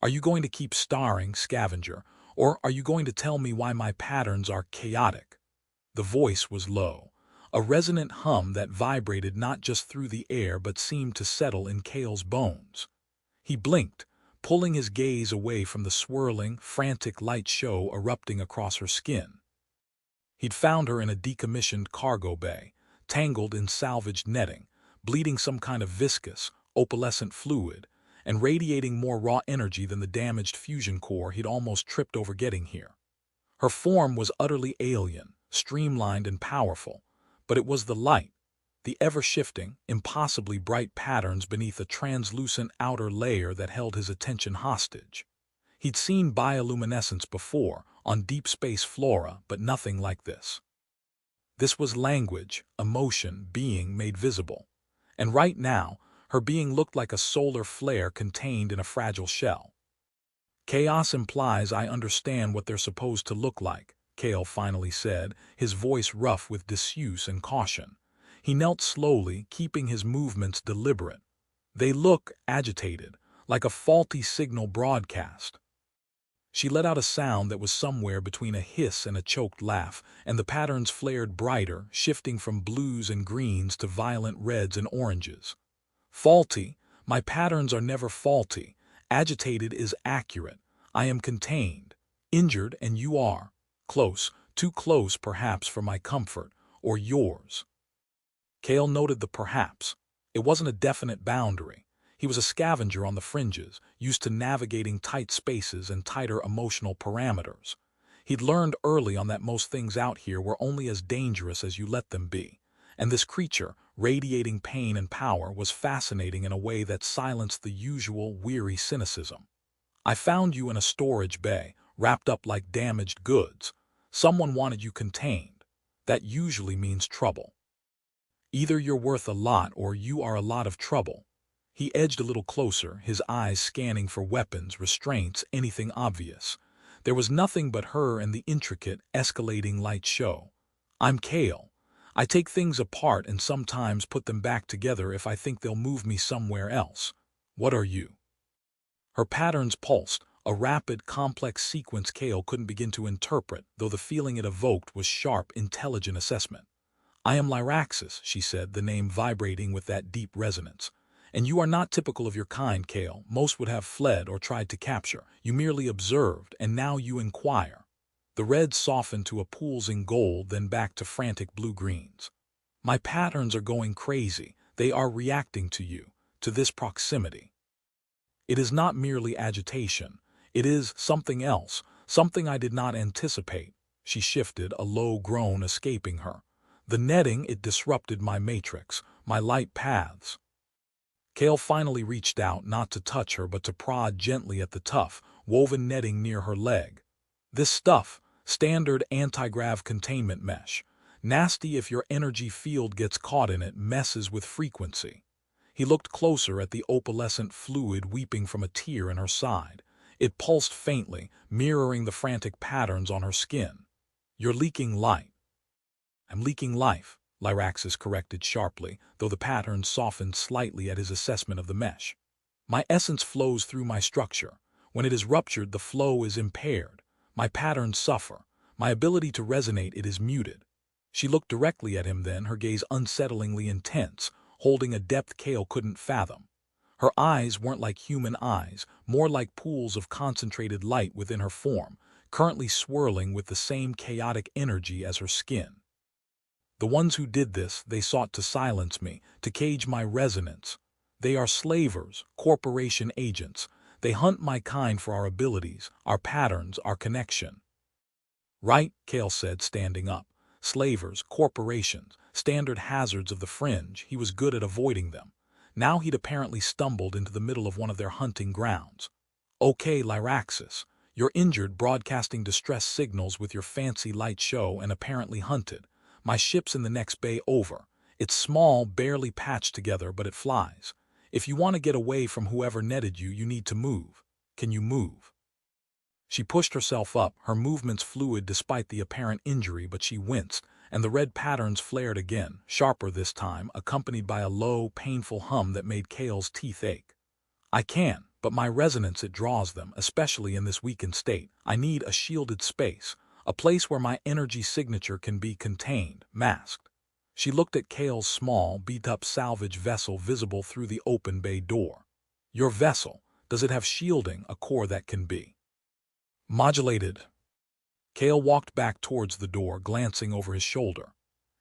Are you going to keep starring, scavenger, or are you going to tell me why my patterns are chaotic? The voice was low, a resonant hum that vibrated not just through the air but seemed to settle in Kale's bones. He blinked, pulling his gaze away from the swirling, frantic light show erupting across her skin. He'd found her in a decommissioned cargo bay, tangled in salvaged netting, bleeding some kind of viscous, opalescent fluid, and radiating more raw energy than the damaged fusion core he'd almost tripped over getting here. Her form was utterly alien, streamlined and powerful, but it was the light, the ever-shifting, impossibly bright patterns beneath a translucent outer layer that held his attention hostage. He'd seen bioluminescence before, on deep space flora, but nothing like this. This was language, emotion, being made visible. And right now, her being looked like a solar flare contained in a fragile shell. Chaos implies I understand what they're supposed to look like, Kale finally said, his voice rough with disuse and caution. He knelt slowly, keeping his movements deliberate. They look agitated, like a faulty signal broadcast. She let out a sound that was somewhere between a hiss and a choked laugh, and the patterns flared brighter, shifting from blues and greens to violent reds and oranges. Faulty? My patterns are never faulty. Agitated is accurate. I am contained. Injured, and you are. Close, too close perhaps for my comfort, or yours. Kale noted the perhaps. It wasn't a definite boundary. He was a scavenger on the fringes, used to navigating tight spaces and tighter emotional parameters. He'd learned early on that most things out here were only as dangerous as you let them be. And this creature, radiating pain and power, was fascinating in a way that silenced the usual weary cynicism. I found you in a storage bay, wrapped up like damaged goods. Someone wanted you contained. That usually means trouble. Either you're worth a lot or you are a lot of trouble. He edged a little closer, his eyes scanning for weapons, restraints, anything obvious. There was nothing but her and the intricate, escalating light show. I'm Kale. I take things apart and sometimes put them back together if I think they'll move me somewhere else. What are you? Her patterns pulsed, a rapid, complex sequence Kale couldn't begin to interpret, though the feeling it evoked was sharp, intelligent assessment. I am Lyraxis, she said, the name vibrating with that deep resonance. And you are not typical of your kind, Kale. Most would have fled or tried to capture. You merely observed, and now you inquire. The red softened to a pulsing gold, then back to frantic blue-greens. My patterns are going crazy. They are reacting to you, to this proximity. It is not merely agitation. It is something else, something I did not anticipate. She shifted, a low groan escaping her. The netting, it disrupted my matrix, my light paths. Kale finally reached out, not to touch her but to prod gently at the tough, woven netting near her leg. This stuff, standard anti-grav containment mesh. Nasty if your energy field gets caught in it, messes with frequency. He looked closer at the opalescent fluid weeping from a tear in her side. It pulsed faintly, mirroring the frantic patterns on her skin. You're leaking light. I'm leaking life, Lyraxis corrected sharply, though the pattern softened slightly at his assessment of the mesh. My essence flows through my structure. When it is ruptured, the flow is impaired. My patterns suffer. My ability to resonate it is muted. She looked directly at him then, her gaze unsettlingly intense, holding a depth Kale couldn't fathom. Her eyes weren't like human eyes, more like pools of concentrated light within her form, currently swirling with the same chaotic energy as her skin. The ones who did this, they sought to silence me, to cage my resonance. They are slavers, corporation agents. They hunt my kind for our abilities, our patterns, our connection. Right, Kale said, standing up. Slavers, corporations, standard hazards of the fringe. He was good at avoiding them. Now he'd apparently stumbled into the middle of one of their hunting grounds. Okay, Lyraxis, you're injured broadcasting distress signals with your fancy light show and apparently hunted. My ship's in the next bay over. It's small, barely patched together, but it flies. If you want to get away from whoever netted you, you need to move. Can you move? She pushed herself up, her movements fluid despite the apparent injury, but she winced, and the red patterns flared again, sharper this time, accompanied by a low, painful hum that made Kale's teeth ache. I can, but my resonance it draws them, especially in this weakened state. I need a shielded space, a place where my energy signature can be contained, masked. She looked at Kale's small, beat-up salvage vessel visible through the open bay door. Your vessel, does it have shielding, a core that can be modulated? Kale walked back towards the door, glancing over his shoulder.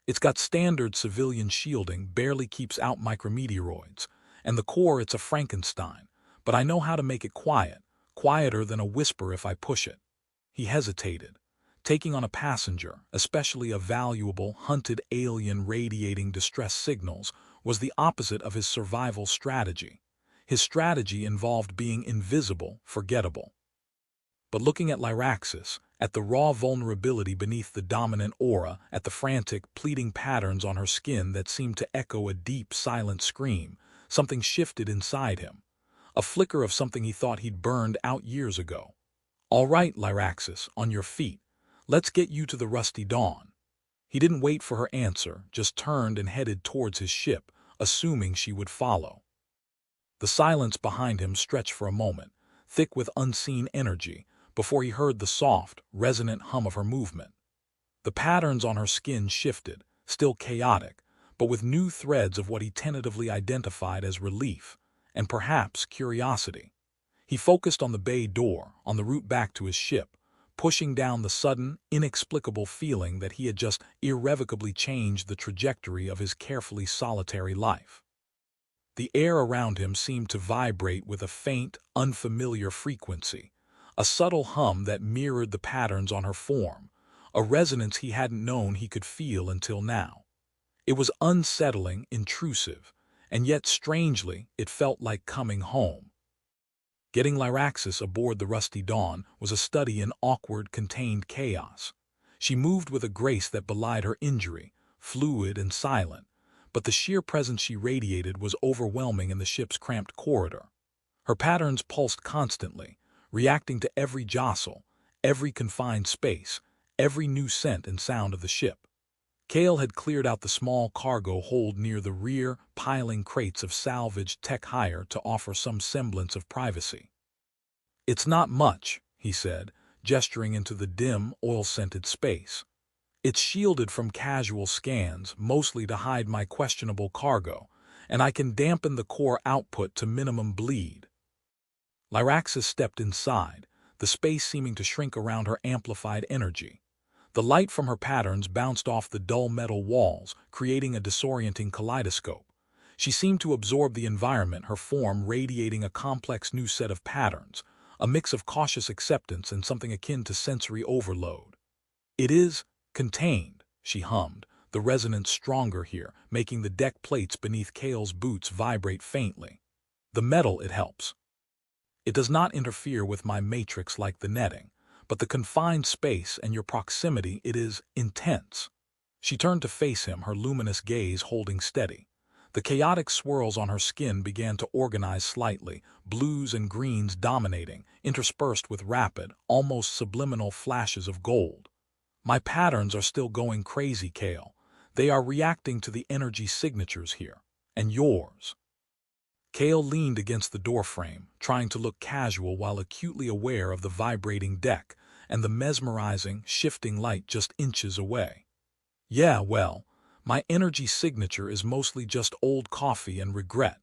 It's got standard civilian shielding, barely keeps out micrometeoroids, and the core it's a Frankenstein, but I know how to make it quiet, quieter than a whisper if I push it. He hesitated. Taking on a passenger, especially a valuable, hunted alien radiating distress signals, was the opposite of his survival strategy. His strategy involved being invisible, forgettable. But looking at Lyraxis, at the raw vulnerability beneath the dominant aura, at the frantic, pleading patterns on her skin that seemed to echo a deep, silent scream, something shifted inside him. A flicker of something he thought he'd burned out years ago. All right, Lyraxis, on your feet. Let's get you to the Rusty Dawn. He didn't wait for her answer, just turned and headed towards his ship, assuming she would follow. The silence behind him stretched for a moment, thick with unseen energy, before he heard the soft, resonant hum of her movement. The patterns on her skin shifted, still chaotic, but with new threads of what he tentatively identified as relief, and perhaps curiosity. He focused on the bay door, on the route back to his ship, pushing down the sudden, inexplicable feeling that he had just irrevocably changed the trajectory of his carefully solitary life. The air around him seemed to vibrate with a faint, unfamiliar frequency, a subtle hum that mirrored the patterns on her form, a resonance he hadn't known he could feel until now. It was unsettling, intrusive, and yet strangely, it felt like coming home. Getting Lyraxis aboard the Rusty Dawn was a study in awkward, contained chaos. She moved with a grace that belied her injury, fluid and silent, but the sheer presence she radiated was overwhelming in the ship's cramped corridor. Her patterns pulsed constantly, reacting to every jostle, every confined space, every new scent and sound of the ship. Kale had cleared out the small cargo hold near the rear, piling crates of salvaged tech hire to offer some semblance of privacy. It's not much, he said, gesturing into the dim, oil-scented space. It's shielded from casual scans, mostly to hide my questionable cargo, and I can dampen the core output to minimum bleed. Lyraxis stepped inside, the space seeming to shrink around her amplified energy. The light from her patterns bounced off the dull metal walls, creating a disorienting kaleidoscope. She seemed to absorb the environment, her form radiating a complex new set of patterns, a mix of cautious acceptance and something akin to sensory overload. It is contained, she hummed, the resonance stronger here, making the deck plates beneath Kale's boots vibrate faintly. The metal, it helps. It does not interfere with my matrix like the netting, but the confined space and your proximity, it is intense. She turned to face him, her luminous gaze holding steady. The chaotic swirls on her skin began to organize slightly, blues and greens dominating, interspersed with rapid, almost subliminal flashes of gold. My patterns are still going crazy, Kale. They are reacting to the energy signatures here. And yours. Kale leaned against the doorframe, trying to look casual while acutely aware of the vibrating deck and the mesmerizing, shifting light just inches away. Yeah, well, my energy signature is mostly just old coffee and regret.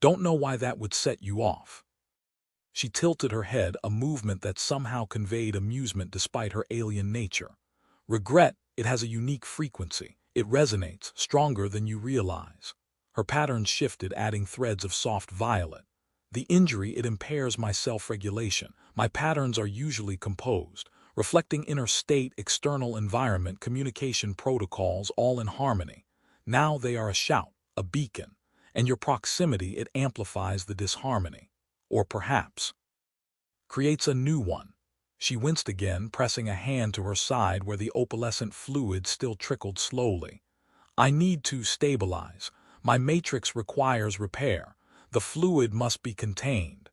Don't know why that would set you off. She tilted her head, a movement that somehow conveyed amusement despite her alien nature. Regret, it has a unique frequency. It resonates, stronger than you realize. Her patterns shifted, adding threads of soft violet. The injury, it impairs my self-regulation. My patterns are usually composed, reflecting inner state, external environment, communication protocols, all in harmony. Now they are a shout, a beacon, and your proximity, it amplifies the disharmony. Or perhaps creates a new one. She winced again, pressing a hand to her side where the opalescent fluid still trickled slowly. I need to stabilize. My matrix requires repair. The fluid must be contained.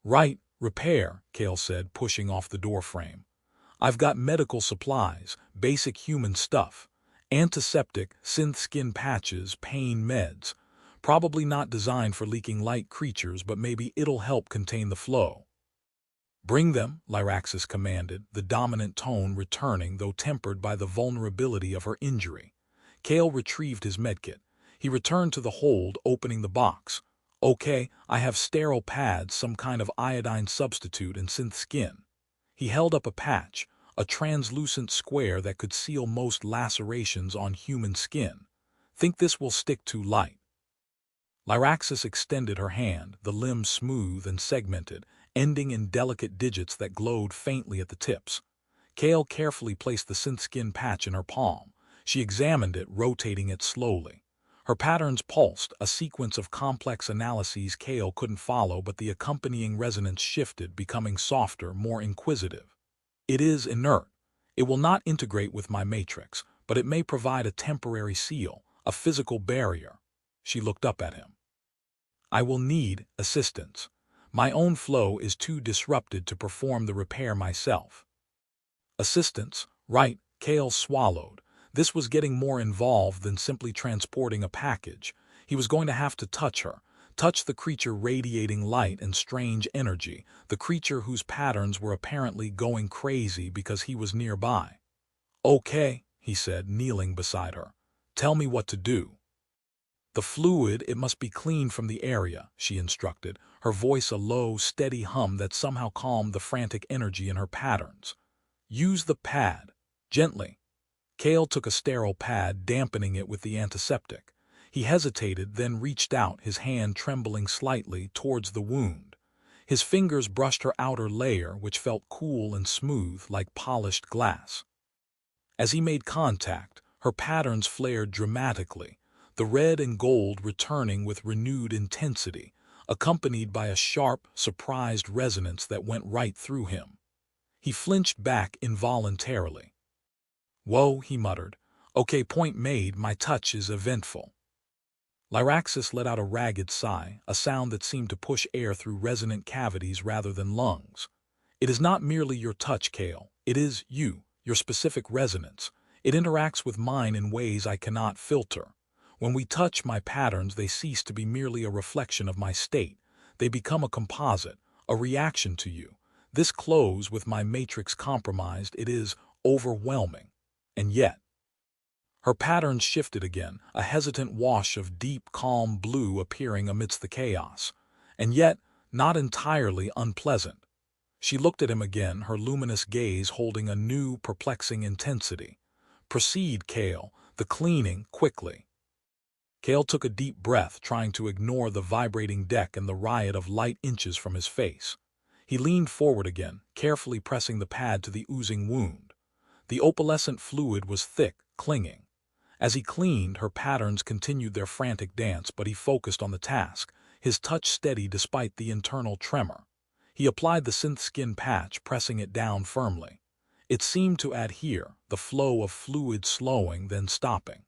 Right, repair, Kale said, pushing off the doorframe. I've got medical supplies, basic human stuff. Antiseptic, synth skin patches, pain meds. Probably not designed for leaking light creatures, but maybe it'll help contain the flow. Bring them, Lyraxis commanded, the dominant tone returning, though tempered by the vulnerability of her injury. Kale retrieved his medkit. He returned to the hold, opening the box. Okay, I have sterile pads, some kind of iodine substitute, and synth skin. He held up a patch, a translucent square that could seal most lacerations on human skin. Think this will stick to light. Lyraxis extended her hand, the limb smooth and segmented, ending in delicate digits that glowed faintly at the tips. Kale carefully placed the synth skin patch in her palm. She examined it, rotating it slowly. Her patterns pulsed, a sequence of complex analyses Kale couldn't follow, but the accompanying resonance shifted, becoming softer, more inquisitive. It is inert. It will not integrate with my matrix, but it may provide a temporary seal, a physical barrier. She looked up at him. I will need assistance. My own flow is too disrupted to perform the repair myself. Assistance? Right, Kale swallowed. This was getting more involved than simply transporting a package. He was going to have to touch her, touch the creature radiating light and strange energy, the creature whose patterns were apparently going crazy because he was nearby. Okay, he said, kneeling beside her. Tell me what to do. The fluid, it must be cleaned from the area, she instructed, her voice a low, steady hum that somehow calmed the frantic energy in her patterns. Use the pad. Gently. Kale took a sterile pad, dampening it with the antiseptic. He hesitated, then reached out, his hand trembling slightly, towards the wound. His fingers brushed her outer layer, which felt cool and smooth, like polished glass. As he made contact, her patterns flared dramatically, the red and gold returning with renewed intensity, accompanied by a sharp, surprised resonance that went right through him. He flinched back involuntarily. Whoa, he muttered. Okay, point made, my touch is eventful. Lyraxis let out a ragged sigh, a sound that seemed to push air through resonant cavities rather than lungs. It is not merely your touch, Kale. It is you, your specific resonance. It interacts with mine in ways I cannot filter. When we touch my patterns, they cease to be merely a reflection of my state. They become a composite, a reaction to you. This close with my matrix compromised, it is overwhelming. And yet, her patterns shifted again, a hesitant wash of deep, calm blue appearing amidst the chaos. And yet, not entirely unpleasant. She looked at him again, her luminous gaze holding a new, perplexing intensity. Proceed, Kale, the cleaning, quickly. Kale took a deep breath, trying to ignore the vibrating deck and the riot of light inches from his face. He leaned forward again, carefully pressing the pad to the oozing wound. The opalescent fluid was thick, clinging. As he cleaned, her patterns continued their frantic dance, but he focused on the task, his touch steady despite the internal tremor. He applied the synth skin patch, pressing it down firmly. It seemed to adhere, the flow of fluid slowing, then stopping.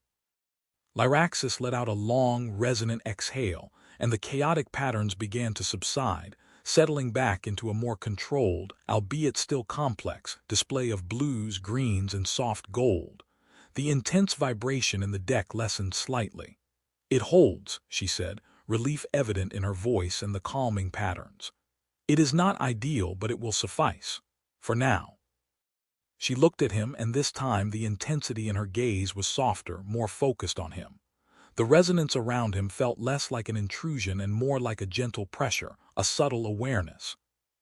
Lyraxis let out a long, resonant exhale, and the chaotic patterns began to subside, settling back into a more controlled, albeit still complex, display of blues, greens, and soft gold. The intense vibration in the deck lessened slightly. It holds, she said, relief evident in her voice and the calming patterns. It is not ideal, but it will suffice. For now. She looked at him, and this time the intensity in her gaze was softer, more focused on him. The resonance around him felt less like an intrusion and more like a gentle pressure, a subtle awareness.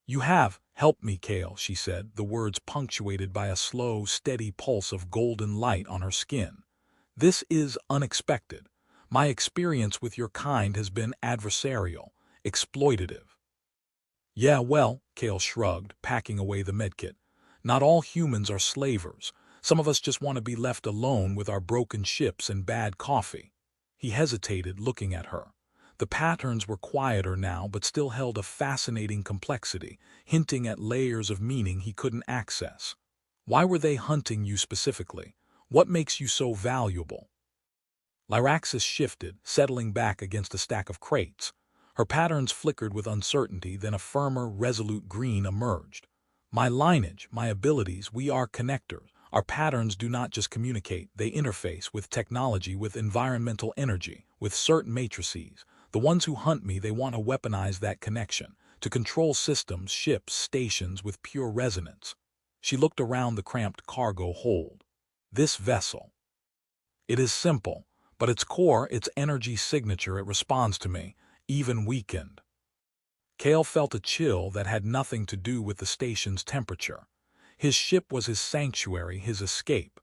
You have helped me, Kale, she said, the words punctuated by a slow, steady pulse of golden light on her skin. This is unexpected. My experience with your kind has been adversarial, exploitative. Yeah, well, Kale shrugged, packing away the medkit. Not all humans are slavers. Some of us just want to be left alone with our broken ships and bad coffee. He hesitated, looking at her. The patterns were quieter now, but still held a fascinating complexity, hinting at layers of meaning he couldn't access. Why were they hunting you specifically? What makes you so valuable? Lyraxis shifted, settling back against a stack of crates. Her patterns flickered with uncertainty, then a firmer, resolute green emerged. My lineage, my abilities, we are connectors. Our patterns do not just communicate, they interface with technology, with environmental energy, with certain matrices. The ones who hunt me, they want to weaponize that connection, to control systems, ships, stations with pure resonance. She looked around the cramped cargo hold. This vessel. It is simple, but its core, its energy signature, it responds to me, even weakened. Cale felt a chill that had nothing to do with the station's temperature. His ship was his sanctuary, his escape.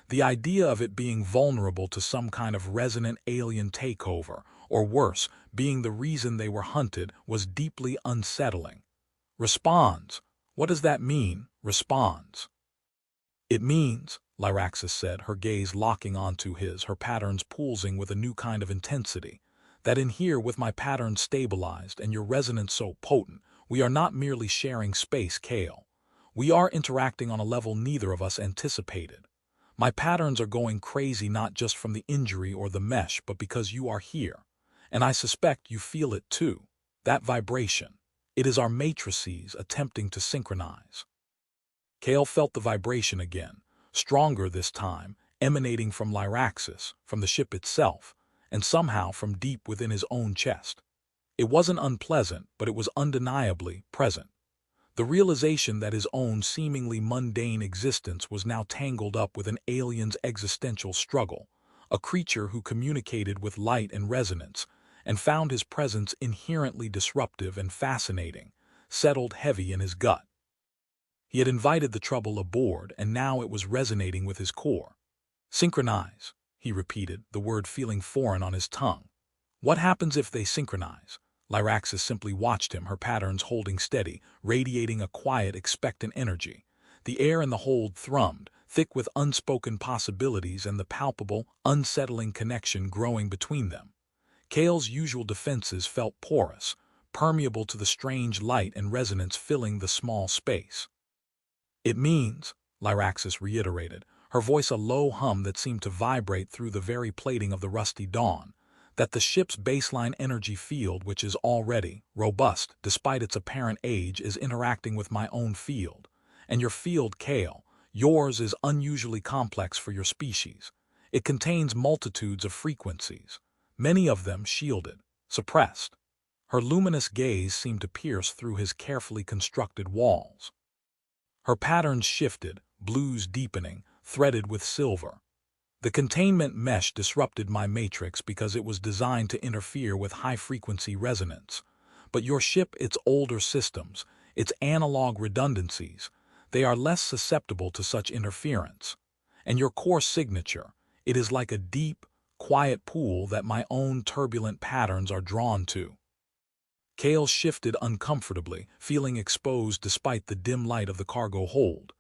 The idea of it being vulnerable to some kind of resonant alien takeover, or worse, being the reason they were hunted, was deeply unsettling. Responds. What does that mean, responds? It means, Lyraxis said, her gaze locking onto his, her patterns pulsing with a new kind of intensity, that in here, with my patterns stabilized and your resonance so potent, we are not merely sharing space, Cale. We are interacting on a level neither of us anticipated. My patterns are going crazy not just from the injury or the mesh, but because you are here. And I suspect you feel it too. That vibration. It is our matrices attempting to synchronize. Cale felt the vibration again, stronger this time, emanating from Lyraxis, from the ship itself, and somehow from deep within his own chest. It wasn't unpleasant, but it was undeniably present. The realization that his own seemingly mundane existence was now tangled up with an alien's existential struggle, a creature who communicated with light and resonance, and found his presence inherently disruptive and fascinating, settled heavy in his gut. He had invited the trouble aboard, and now it was resonating with his core. Synchronize, he repeated, the word feeling foreign on his tongue. What happens if they synchronize? Lyraxis simply watched him, her patterns holding steady, radiating a quiet, expectant energy. The air in the hold thrummed, thick with unspoken possibilities and the palpable, unsettling connection growing between them. Cale's usual defenses felt porous, permeable to the strange light and resonance filling the small space. It means, Lyraxis reiterated, her voice a low hum that seemed to vibrate through the very plating of the rusty dawn, that the ship's baseline energy field, which is already robust despite its apparent age, is interacting with my own field. And your field, Cale, yours is unusually complex for your species. It contains multitudes of frequencies, many of them shielded, suppressed. Her luminous gaze seemed to pierce through his carefully constructed walls. Her patterns shifted, blues deepening, threaded with silver. The containment mesh disrupted my matrix because it was designed to interfere with high-frequency resonance. But your ship, its older systems, its analog redundancies, they are less susceptible to such interference. And your core signature, it is like a deep, quiet pool that my own turbulent patterns are drawn to. Cale shifted uncomfortably, feeling exposed despite the dim light of the cargo hold.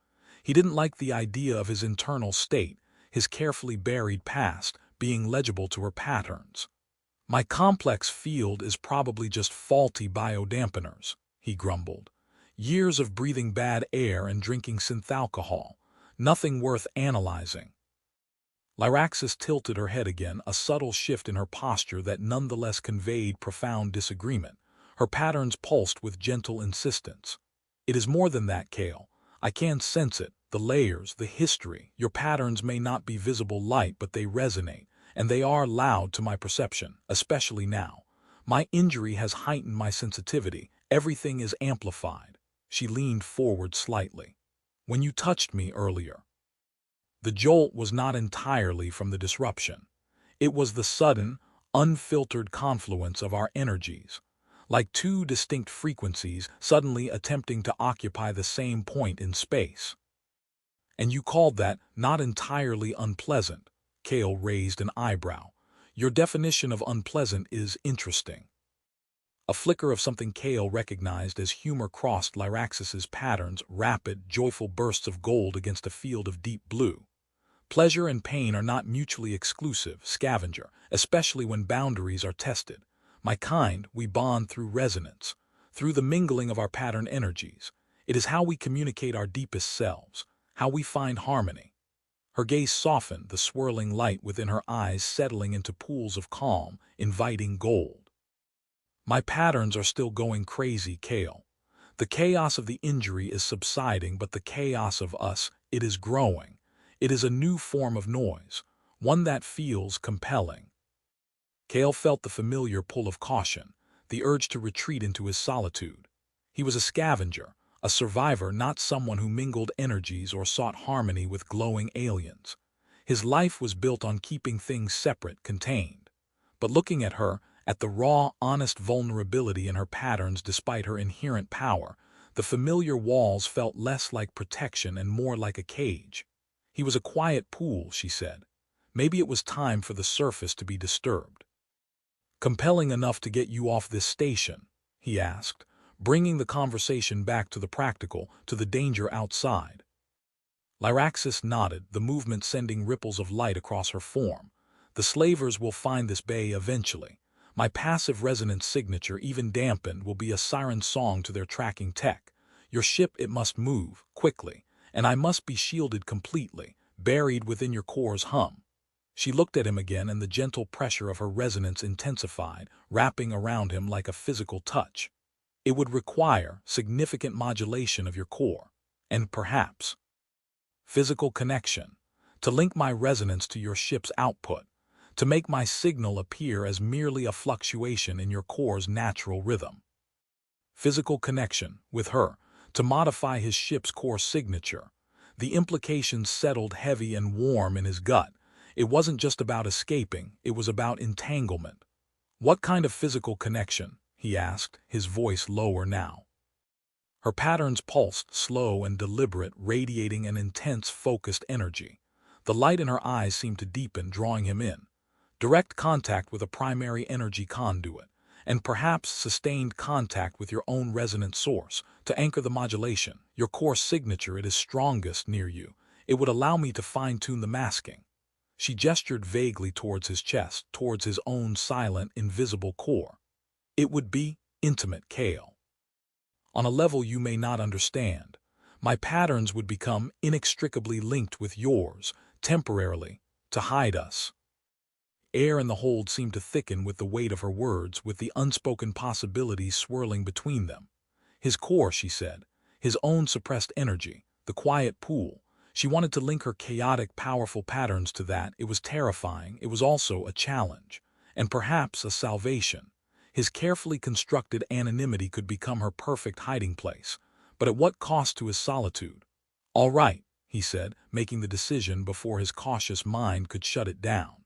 He didn't like the idea of his internal state, his carefully buried past, being legible to her patterns. My complex field is probably just faulty biodampeners, he grumbled. Years of breathing bad air and drinking synthalcohol, nothing worth analyzing. Lyraxis tilted her head again, a subtle shift in her posture that nonetheless conveyed profound disagreement. Her patterns pulsed with gentle insistence. It is more than that, Cale. I can sense it, the layers, the history. Your patterns may not be visible light, but they resonate, and they are loud to my perception, especially now. My injury has heightened my sensitivity. Everything is amplified. She leaned forward slightly. When you touched me earlier. The jolt was not entirely from the disruption. It was the sudden, unfiltered confluence of our energies, like two distinct frequencies suddenly attempting to occupy the same point in space. And you called that not entirely unpleasant. Cale raised an eyebrow. Your definition of unpleasant is interesting. A flicker of something Cale recognized as humor crossed Lyraxis's patterns, rapid, joyful bursts of gold against a field of deep blue. Pleasure and pain are not mutually exclusive, scavenger, especially when boundaries are tested. My kind, we bond through resonance, through the mingling of our pattern energies. It is how we communicate our deepest selves, how we find harmony. Her gaze softened, the swirling light within her eyes settling into pools of calm, inviting gold. My patterns are still going crazy, Cale. The chaos of the injury is subsiding, but the chaos of us, it is growing. It is a new form of noise, one that feels compelling. Kale felt the familiar pull of caution, the urge to retreat into his solitude. He was a scavenger, a survivor, not someone who mingled energies or sought harmony with glowing aliens. His life was built on keeping things separate, contained. But looking at her, at the raw, honest vulnerability in her patterns despite her inherent power, the familiar walls felt less like protection and more like a cage. He was a quiet pool, she said. Maybe it was time for the surface to be disturbed. Compelling enough to get you off this station? He asked, bringing the conversation back to the practical, to the danger outside. Lyraxis nodded, the movement sending ripples of light across her form. The slavers will find this bay eventually. My passive resonance signature, even dampened, will be a siren song to their tracking tech. Your ship, it must move, quickly, and I must be shielded completely, buried within your core's hum. She looked at him again, and the gentle pressure of her resonance intensified, wrapping around him like a physical touch. It would require significant modulation of your core, and perhaps physical connection, to link my resonance to your ship's output, to make my signal appear as merely a fluctuation in your core's natural rhythm. Physical connection, with her, to modify his ship's core signature. The implications settled heavy and warm in his gut. It wasn't just about escaping, it was about entanglement. What kind of physical connection? He asked, his voice lower now. Her patterns pulsed, slow and deliberate, radiating an intense, focused energy. The light in her eyes seemed to deepen, drawing him in. Direct contact with a primary energy conduit, and perhaps sustained contact with your own resonant source, to anchor the modulation. Your core signature, it is strongest near you. It would allow me to fine-tune the masking. She gestured vaguely towards his chest, towards his own silent, invisible core. It would be intimate, Kale. On a level you may not understand. My patterns would become inextricably linked with yours, temporarily, to hide us. Air in the hold seemed to thicken with the weight of her words, with the unspoken possibilities swirling between them. His core, she said, his own suppressed energy, the quiet pool. She wanted to link her chaotic, powerful patterns to that. It was terrifying. It was also a challenge, and perhaps a salvation. His carefully constructed anonymity could become her perfect hiding place, but at what cost to his solitude? All right, he said, making the decision before his cautious mind could shut it down.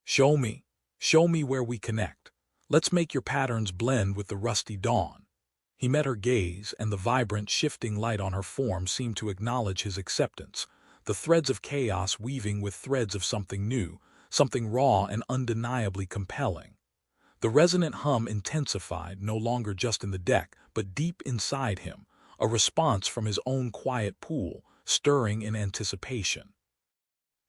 Show me where we connect. Let's make your patterns blend with the rusty dawn. He met her gaze, and the vibrant, shifting light on her form seemed to acknowledge his acceptance, the threads of chaos weaving with threads of something new, something raw and undeniably compelling. The resonant hum intensified, no longer just in the deck, but deep inside him, a response from his own quiet pool, stirring in anticipation.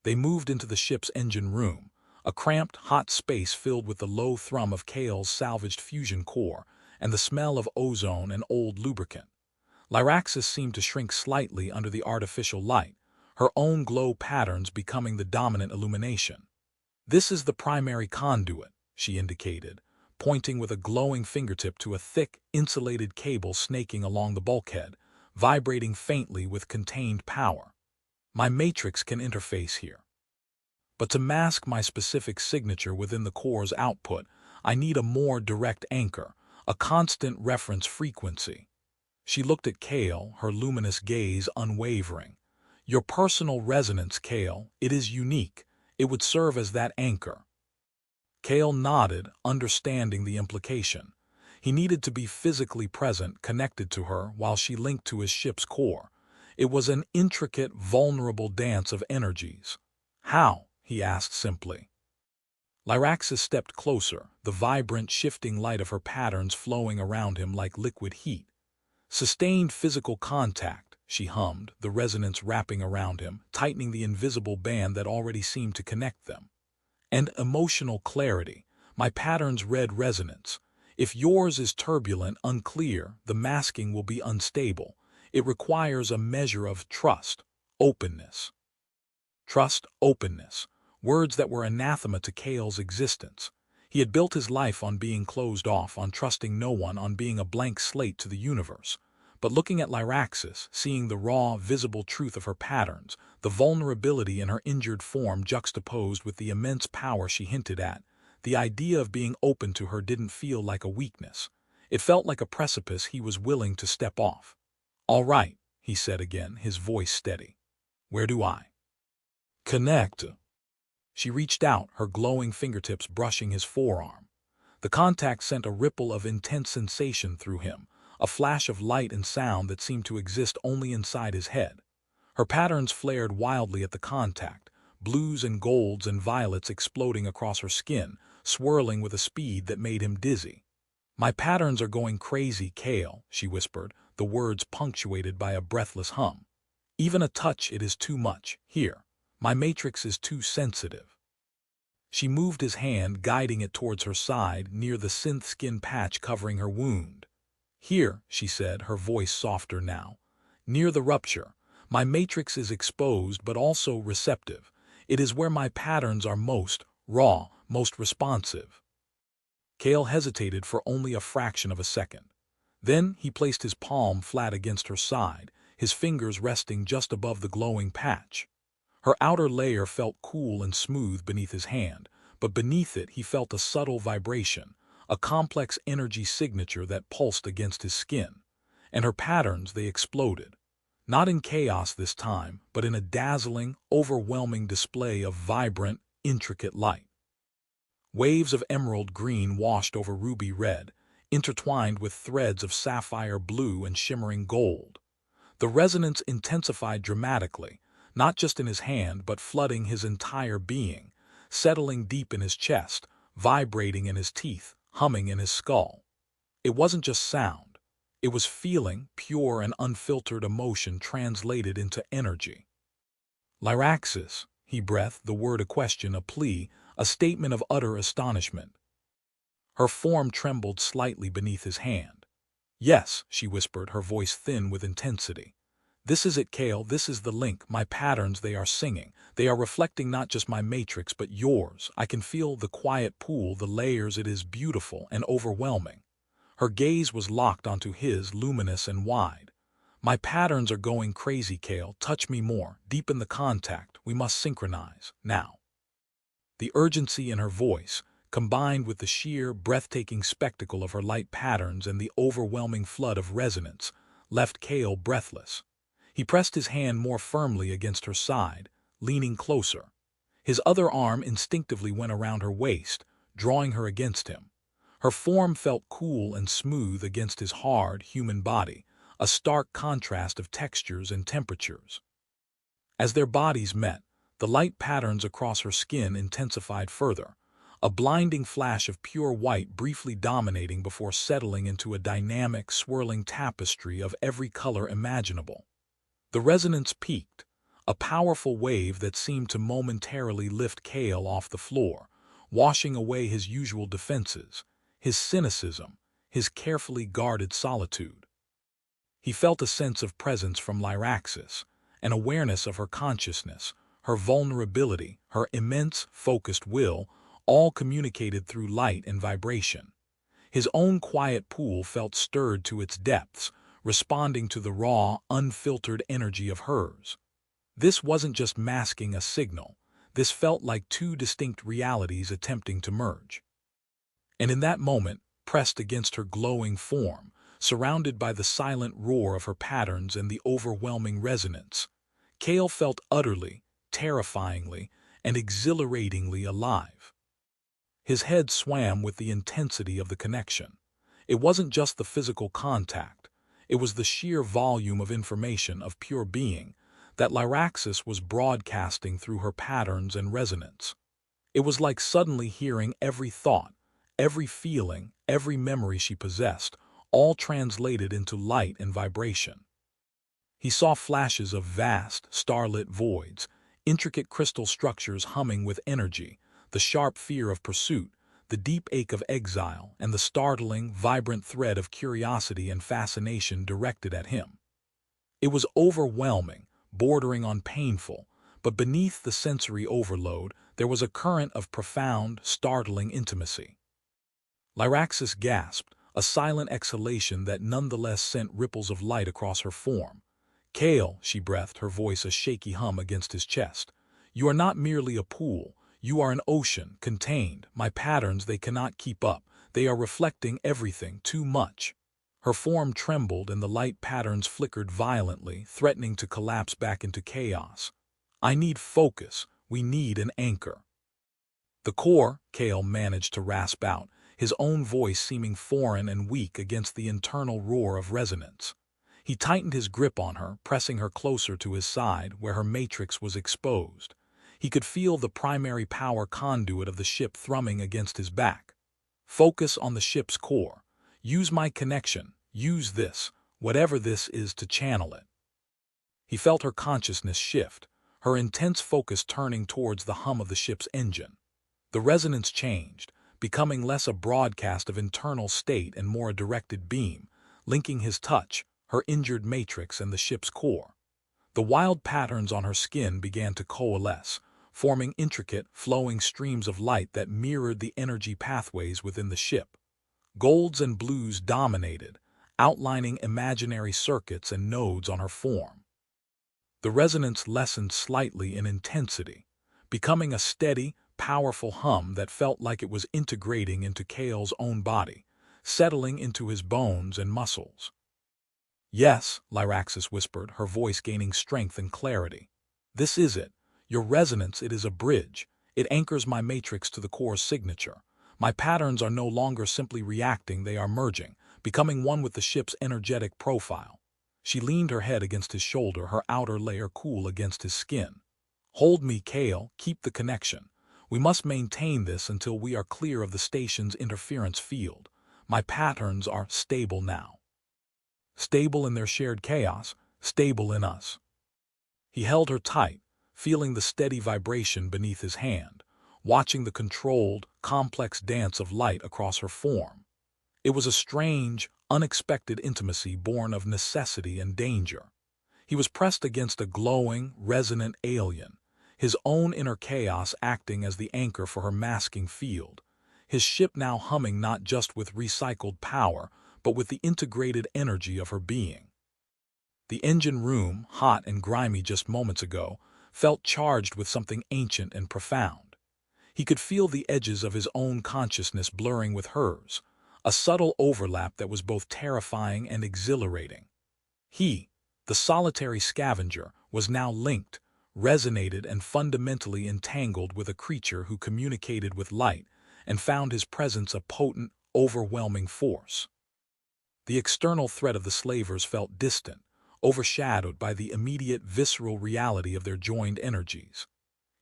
They moved into the ship's engine room, a cramped, hot space filled with the low thrum of Kale's salvaged fusion core and the smell of ozone and old lubricant. Lyraxis seemed to shrink slightly under the artificial light, her own glow patterns becoming the dominant illumination. This is the primary conduit, she indicated, pointing with a glowing fingertip to a thick, insulated cable snaking along the bulkhead, vibrating faintly with contained power. My matrix can interface here. But to mask my specific signature within the core's output, I need a more direct anchor, a constant reference frequency. She looked at Kale, her luminous gaze unwavering. Your personal resonance, Kale, it is unique. It would serve as that anchor. Kale nodded, understanding the implication. He needed to be physically present, connected to her, while she linked to his ship's core. It was an intricate, vulnerable dance of energies. How? He asked simply. Lyraxis stepped closer, the vibrant, shifting light of her patterns flowing around him like liquid heat. Sustained physical contact, she hummed, the resonance wrapping around him, tightening the invisible band that already seemed to connect them. And emotional clarity, my pattern's red resonance. If yours is turbulent, unclear, the masking will be unstable. It requires a measure of trust, openness. Trust, openness, words that were anathema to Kale's existence. He had built his life on being closed off, on trusting no one, on being a blank slate to the universe. But looking at Lyraxis, seeing the raw, visible truth of her patterns, the vulnerability in her injured form juxtaposed with the immense power she hinted at, The idea of being open to her didn't feel like a weakness. It felt like a precipice he was willing to step off. "All right," he said again, his voice steady. "Where do I connect?" She reached out, her glowing fingertips brushing his forearm. The contact sent a ripple of intense sensation through him, a flash of light and sound that seemed to exist only inside his head. Her patterns flared wildly at the contact, blues and golds and violets exploding across her skin, swirling with a speed that made him dizzy. "My patterns are going crazy, Kale," she whispered, the words punctuated by a breathless hum. "Even a touch, it is too much. Here. My matrix is too sensitive." She moved his hand, guiding it towards her side, near the synth skin patch covering her wound. "Here," she said, her voice softer now. "Near the rupture. My matrix is exposed but also receptive. It is where my patterns are most raw, most responsive." Kale hesitated for only a fraction of a second. Then he placed his palm flat against her side, his fingers resting just above the glowing patch. Her outer layer felt cool and smooth beneath his hand, but beneath it he felt a subtle vibration, a complex energy signature that pulsed against his skin. And her patterns, they exploded. Not in chaos this time, but in a dazzling, overwhelming display of vibrant, intricate light. Waves of emerald green washed over ruby red, intertwined with threads of sapphire blue and shimmering gold. The resonance intensified dramatically, not just in his hand but flooding his entire being, settling deep in his chest, vibrating in his teeth, humming in his skull. It wasn't just sound. It was feeling, pure and unfiltered emotion translated into energy. "Lyraxis," he breathed, the word a question, a plea, a statement of utter astonishment. Her form trembled slightly beneath his hand. "Yes," she whispered, her voice thin with intensity. "This is it, Kale, this is the link. My patterns, they are singing. They are reflecting not just my matrix, but yours. I can feel the quiet pool, the layers. It is beautiful and overwhelming." Her gaze was locked onto his, luminous and wide. "My patterns are going crazy, Kale. Touch me more. Deepen the contact. We must synchronize. Now." The urgency in her voice, combined with the sheer, breathtaking spectacle of her light patterns and the overwhelming flood of resonance, left Kale breathless. He pressed his hand more firmly against her side, leaning closer. His other arm instinctively went around her waist, drawing her against him. Her form felt cool and smooth against his hard, human body, a stark contrast of textures and temperatures. As their bodies met, the light patterns across her skin intensified further, a blinding flash of pure white briefly dominating before settling into a dynamic, swirling tapestry of every color imaginable. The resonance peaked, a powerful wave that seemed to momentarily lift Kale off the floor, washing away his usual defenses, his cynicism, his carefully guarded solitude. He felt a sense of presence from Lyraxis, an awareness of her consciousness, her vulnerability, her immense, focused will, all communicated through light and vibration. His own quiet pool felt stirred to its depths, responding to the raw, unfiltered energy of hers. This wasn't just masking a signal. This felt like two distinct realities attempting to merge. And in that moment, pressed against her glowing form, surrounded by the silent roar of her patterns and the overwhelming resonance, Kale felt utterly, terrifyingly, and exhilaratingly alive. His head swam with the intensity of the connection. It wasn't just the physical contact. It was the sheer volume of information, of pure being, that Lyraxis was broadcasting through her patterns and resonance. It was like suddenly hearing every thought, every feeling, every memory she possessed, all translated into light and vibration. He saw flashes of vast, starlit voids, intricate crystal structures humming with energy, the sharp fear of pursuit, the deep ache of exile, and the startling, vibrant thread of curiosity and fascination directed at him. It was overwhelming, bordering on painful, but beneath the sensory overload there was a current of profound, startling intimacy. Lyraxis gasped, a silent exhalation that nonetheless sent ripples of light across her form. "Kale," she breathed, her voice a shaky hum against his chest. "You are not merely a pool. You are an ocean, contained. My patterns, they cannot keep up. They are reflecting everything too much. Her form trembled and the light patterns flickered violently, threatening to collapse back into chaos. I need focus. We need an anchor. The core, Kale managed to rasp out, his own voice seeming foreign and weak against the internal roar of resonance. He tightened his grip on her, pressing her closer to his side, where her matrix was exposed. He could feel the primary power conduit of the ship thrumming against his back. Focus on the ship's core. Use my connection. Use this, whatever this is, to channel it. He felt her consciousness shift, her intense focus turning towards the hum of the ship's engine. The resonance changed, becoming less a broadcast of internal state and more a directed beam, linking his touch, her injured matrix, and the ship's core. The wild patterns on her skin began to coalesce, forming intricate, flowing streams of light that mirrored the energy pathways within the ship. Golds and blues dominated, outlining imaginary circuits and nodes on her form. The resonance lessened slightly in intensity, becoming a steady, powerful hum that felt like it was integrating into Kale's own body, settling into his bones and muscles. Yes, Lyraxis whispered, her voice gaining strength and clarity. This is it. Your resonance, it is a bridge. It anchors my matrix to the core's signature. My patterns are no longer simply reacting, they are merging, becoming one with the ship's energetic profile. She leaned her head against his shoulder, her outer layer cool against his skin. Hold me, Kale, keep the connection. We must maintain this until we are clear of the station's interference field. My patterns are stable now. Stable in their shared chaos, stable in us. He held her tight, feeling the steady vibration beneath his hand, watching the controlled, complex dance of light across her form. It was a strange, unexpected intimacy born of necessity and danger. He was pressed against a glowing, resonant alien, his own inner chaos acting as the anchor for her masking field, his ship now humming not just with recycled power, but with the integrated energy of her being. The engine room, hot and grimy just moments ago, felt charged with something ancient and profound. He could feel the edges of his own consciousness blurring with hers, a subtle overlap that was both terrifying and exhilarating. He, the solitary scavenger, was now linked, resonated, and fundamentally entangled with a creature who communicated with light and found his presence a potent, overwhelming force. The external threat of the slavers felt distant, overshadowed by the immediate visceral reality of their joined energies.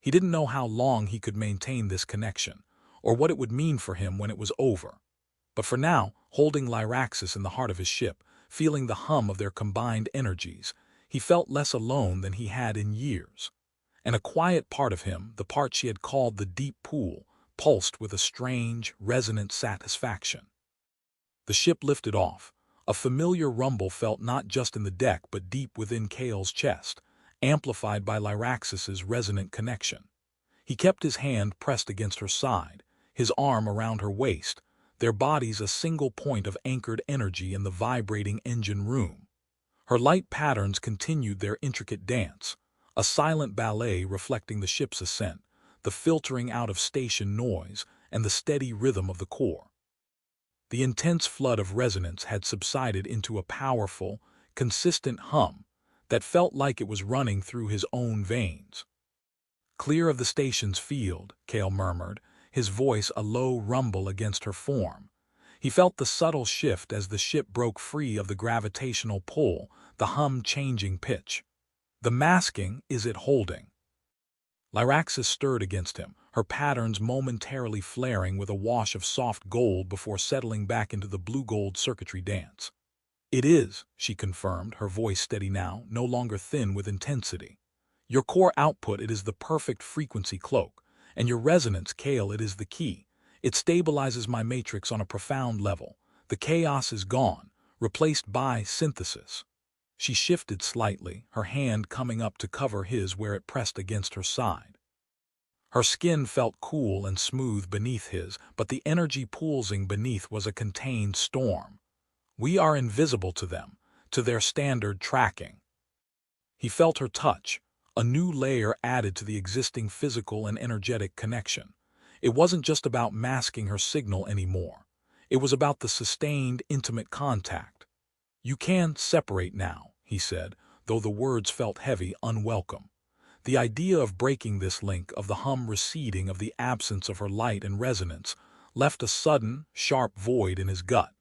He didn't know how long he could maintain this connection, or what it would mean for him when it was over. But for now, holding Lyraxis in the heart of his ship, feeling the hum of their combined energies, he felt less alone than he had in years. And a quiet part of him, the part she had called the deep pool, pulsed with a strange, resonant satisfaction. The ship lifted off. A familiar rumble felt not just in the deck but deep within Kale's chest, amplified by Lyraxis's resonant connection. He kept his hand pressed against her side, his arm around her waist, their bodies a single point of anchored energy in the vibrating engine room. Her light patterns continued their intricate dance, a silent ballet reflecting the ship's ascent, the filtering out of station noise, and the steady rhythm of the core. The intense flood of resonance had subsided into a powerful, consistent hum that felt like it was running through his own veins. Clear of the station's field, Kale murmured, his voice a low rumble against her form. He felt the subtle shift as the ship broke free of the gravitational pull, the hum changing pitch. The masking, is it holding? Lyraxis stirred against him, her patterns momentarily flaring with a wash of soft gold before settling back into the blue-gold circuitry dance. It is, she confirmed, her voice steady now, no longer thin with intensity. Your core output, it is the perfect frequency cloak, and your resonance, Kale, it is the key. It stabilizes my matrix on a profound level. The chaos is gone, replaced by synthesis. She shifted slightly, her hand coming up to cover his where it pressed against her side. Her skin felt cool and smooth beneath his, but the energy pulsing beneath was a contained storm. We are invisible to them, to their standard tracking. He felt her touch, a new layer added to the existing physical and energetic connection. It wasn't just about masking her signal anymore. It was about the sustained, intimate contact. "You can separate now," he said, though the words felt heavy, unwelcome. The idea of breaking this link, of the hum receding, of the absence of her light and resonance, left a sudden, sharp void in his gut.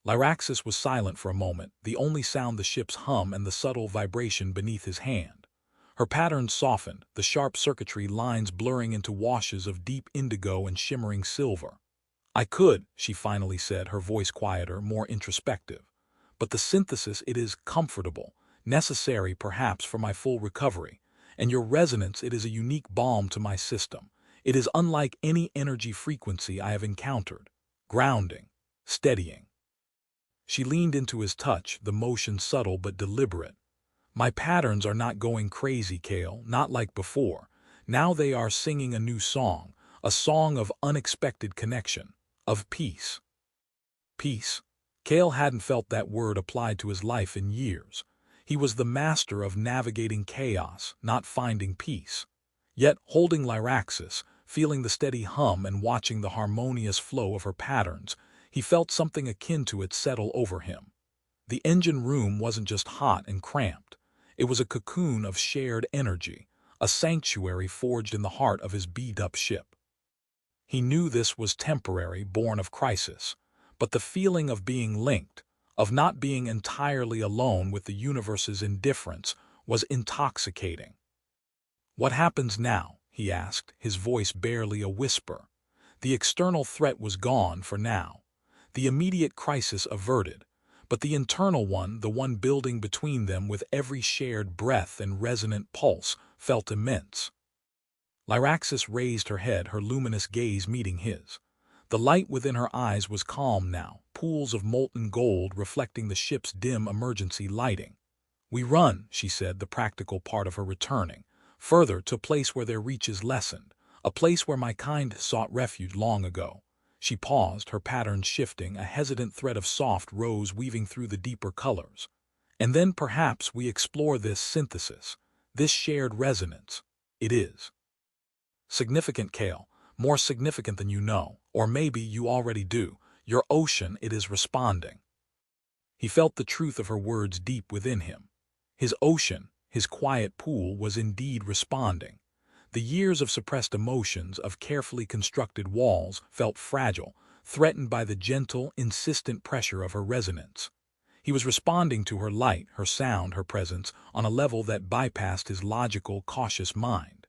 Lyraxis was silent for a moment, the only sound the ship's hum and the subtle vibration beneath his hand. Her patterns softened, the sharp circuitry lines blurring into washes of deep indigo and shimmering silver. "I could," she finally said, her voice quieter, more introspective. "But the synthesis, it is comfortable, necessary perhaps for my full recovery. And your resonance, it is a unique balm to my system. It is unlike any energy frequency I have encountered. Grounding, steadying." She leaned into his touch, the motion subtle but deliberate. "My patterns are not going crazy, Kale, not like before. Now they are singing a new song, a song of unexpected connection, of peace." Peace. Kale hadn't felt that word applied to his life in years. He was the master of navigating chaos, not finding peace. Yet, holding Lyraxis, feeling the steady hum and watching the harmonious flow of her patterns, he felt something akin to it settle over him. The engine room wasn't just hot and cramped. It was a cocoon of shared energy, a sanctuary forged in the heart of his beat-up ship. He knew this was temporary, born of crisis, but the feeling of being linked, of not being entirely alone with the universe's indifference, was intoxicating. "What happens now?" he asked, his voice barely a whisper. The external threat was gone for now, the immediate crisis averted, but the internal one, the one building between them with every shared breath and resonant pulse, felt immense. Lyraxis raised her head, her luminous gaze meeting his. The light within her eyes was calm now, pools of molten gold reflecting the ship's dim emergency lighting. "We run," she said, the practical part of her returning, "further to a place where their reach is lessened, a place where my kind sought refuge long ago." She paused, her patterns shifting, a hesitant thread of soft rose weaving through the deeper colors. "And then perhaps we explore this synthesis, this shared resonance. It is significant, Kale, more significant than you know, or maybe you already do. Your ocean, it is responding." He felt the truth of her words deep within him. His ocean, his quiet pool, was indeed responding. The years of suppressed emotions, of carefully constructed walls, felt fragile, threatened by the gentle, insistent pressure of her resonance. He was responding to her light, her sound, her presence, on a level that bypassed his logical, cautious mind.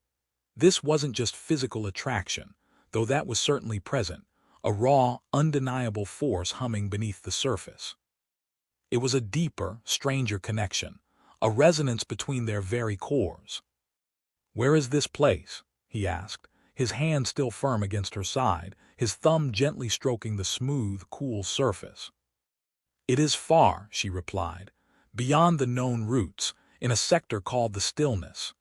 This wasn't just physical attraction, though that was certainly present, a raw, undeniable force humming beneath the surface. It was a deeper, stranger connection, a resonance between their very cores. "Where is this place?" he asked, his hand still firm against her side, his thumb gently stroking the smooth, cool surface. "It is far," she replied, "beyond the known routes, in a sector called the stillness."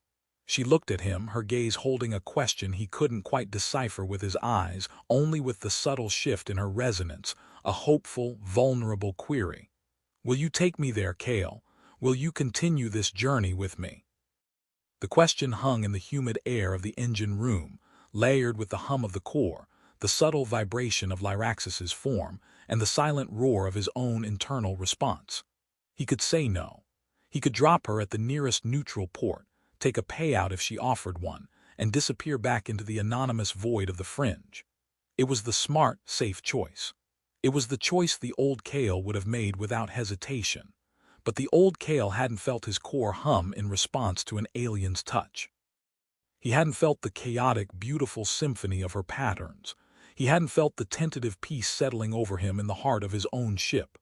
She looked at him, her gaze holding a question he couldn't quite decipher with his eyes, only with the subtle shift in her resonance, a hopeful, vulnerable query. "Will you take me there, Kale? Will you continue this journey with me?" The question hung in the humid air of the engine room, layered with the hum of the core, the subtle vibration of Lyraxis's form, and the silent roar of his own internal response. He could say no. He could drop her at the nearest neutral port, take a payout if she offered one, and disappear back into the anonymous void of the fringe. It was the smart, safe choice. It was the choice the old Kale would have made without hesitation. But the old Kale hadn't felt his core hum in response to an alien's touch. He hadn't felt the chaotic, beautiful symphony of her patterns. He hadn't felt the tentative peace settling over him in the heart of his own ship.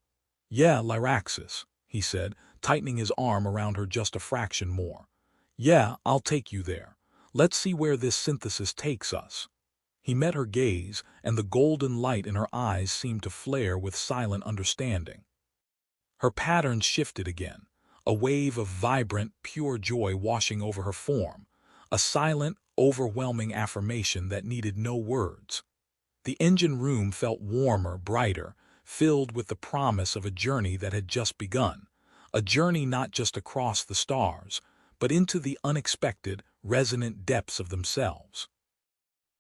"Yeah, Lyraxis," he said, tightening his arm around her just a fraction more. "Yeah, I'll take you there. Let's see where this synthesis takes us." He met her gaze, and the golden light in her eyes seemed to flare with silent understanding. Her patterns shifted again, a wave of vibrant, pure joy washing over her form, a silent, overwhelming affirmation that needed no words. The engine room felt warmer, brighter, filled with the promise of a journey that had just begun, a journey not just across the stars, but into the unexpected, resonant depths of themselves.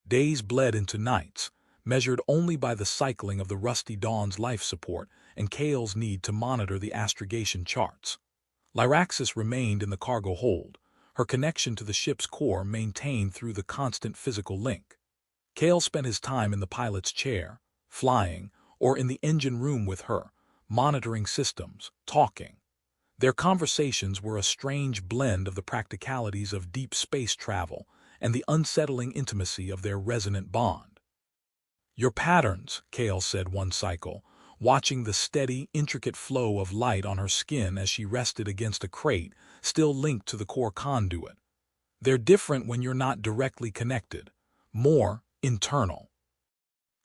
Days bled into nights, measured only by the cycling of the rusty dawn's life support and Kale's need to monitor the astrogation charts. Lyraxis remained in the cargo hold, her connection to the ship's core maintained through the constant physical link. Kale spent his time in the pilot's chair, flying, or in the engine room with her, monitoring systems, talking. Their conversations were a strange blend of the practicalities of deep space travel and the unsettling intimacy of their resonant bond. "Your patterns," Kale said one cycle, watching the steady, intricate flow of light on her skin as she rested against a crate still linked to the core conduit. "They're different when you're not directly connected, more internal."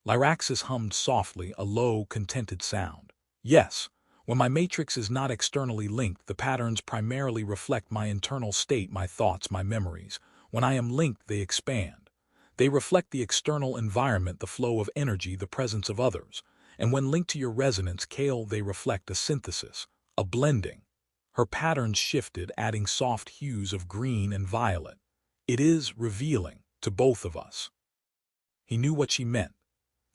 Lyraxis hummed softly, a low, contented sound. "Yes, when my matrix is not externally linked, the patterns primarily reflect my internal state, my thoughts, my memories. When I am linked, they expand. They reflect the external environment, the flow of energy, the presence of others. And when linked to your resonance, Kale, they reflect a synthesis, a blending." Her patterns shifted, adding soft hues of green and violet. "It is revealing to both of us." He knew what she meant.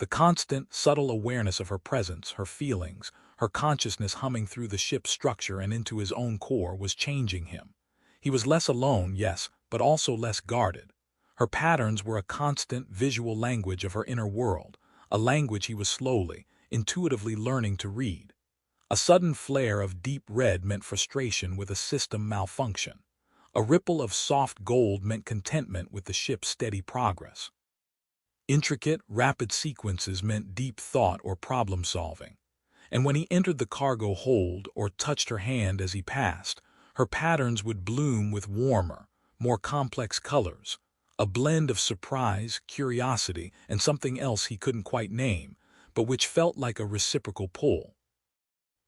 The constant, subtle awareness of her presence, her feelings, her consciousness humming through the ship's structure and into his own core was changing him. He was less alone, yes, but also less guarded. Her patterns were a constant visual language of her inner world, a language he was slowly, intuitively learning to read. A sudden flare of deep red meant frustration with a system malfunction. A ripple of soft gold meant contentment with the ship's steady progress. Intricate, rapid sequences meant deep thought or problem-solving. And when he entered the cargo hold or touched her hand as he passed, her patterns would bloom with warmer, more complex colors, a blend of surprise, curiosity, and something else he couldn't quite name, but which felt like a reciprocal pull.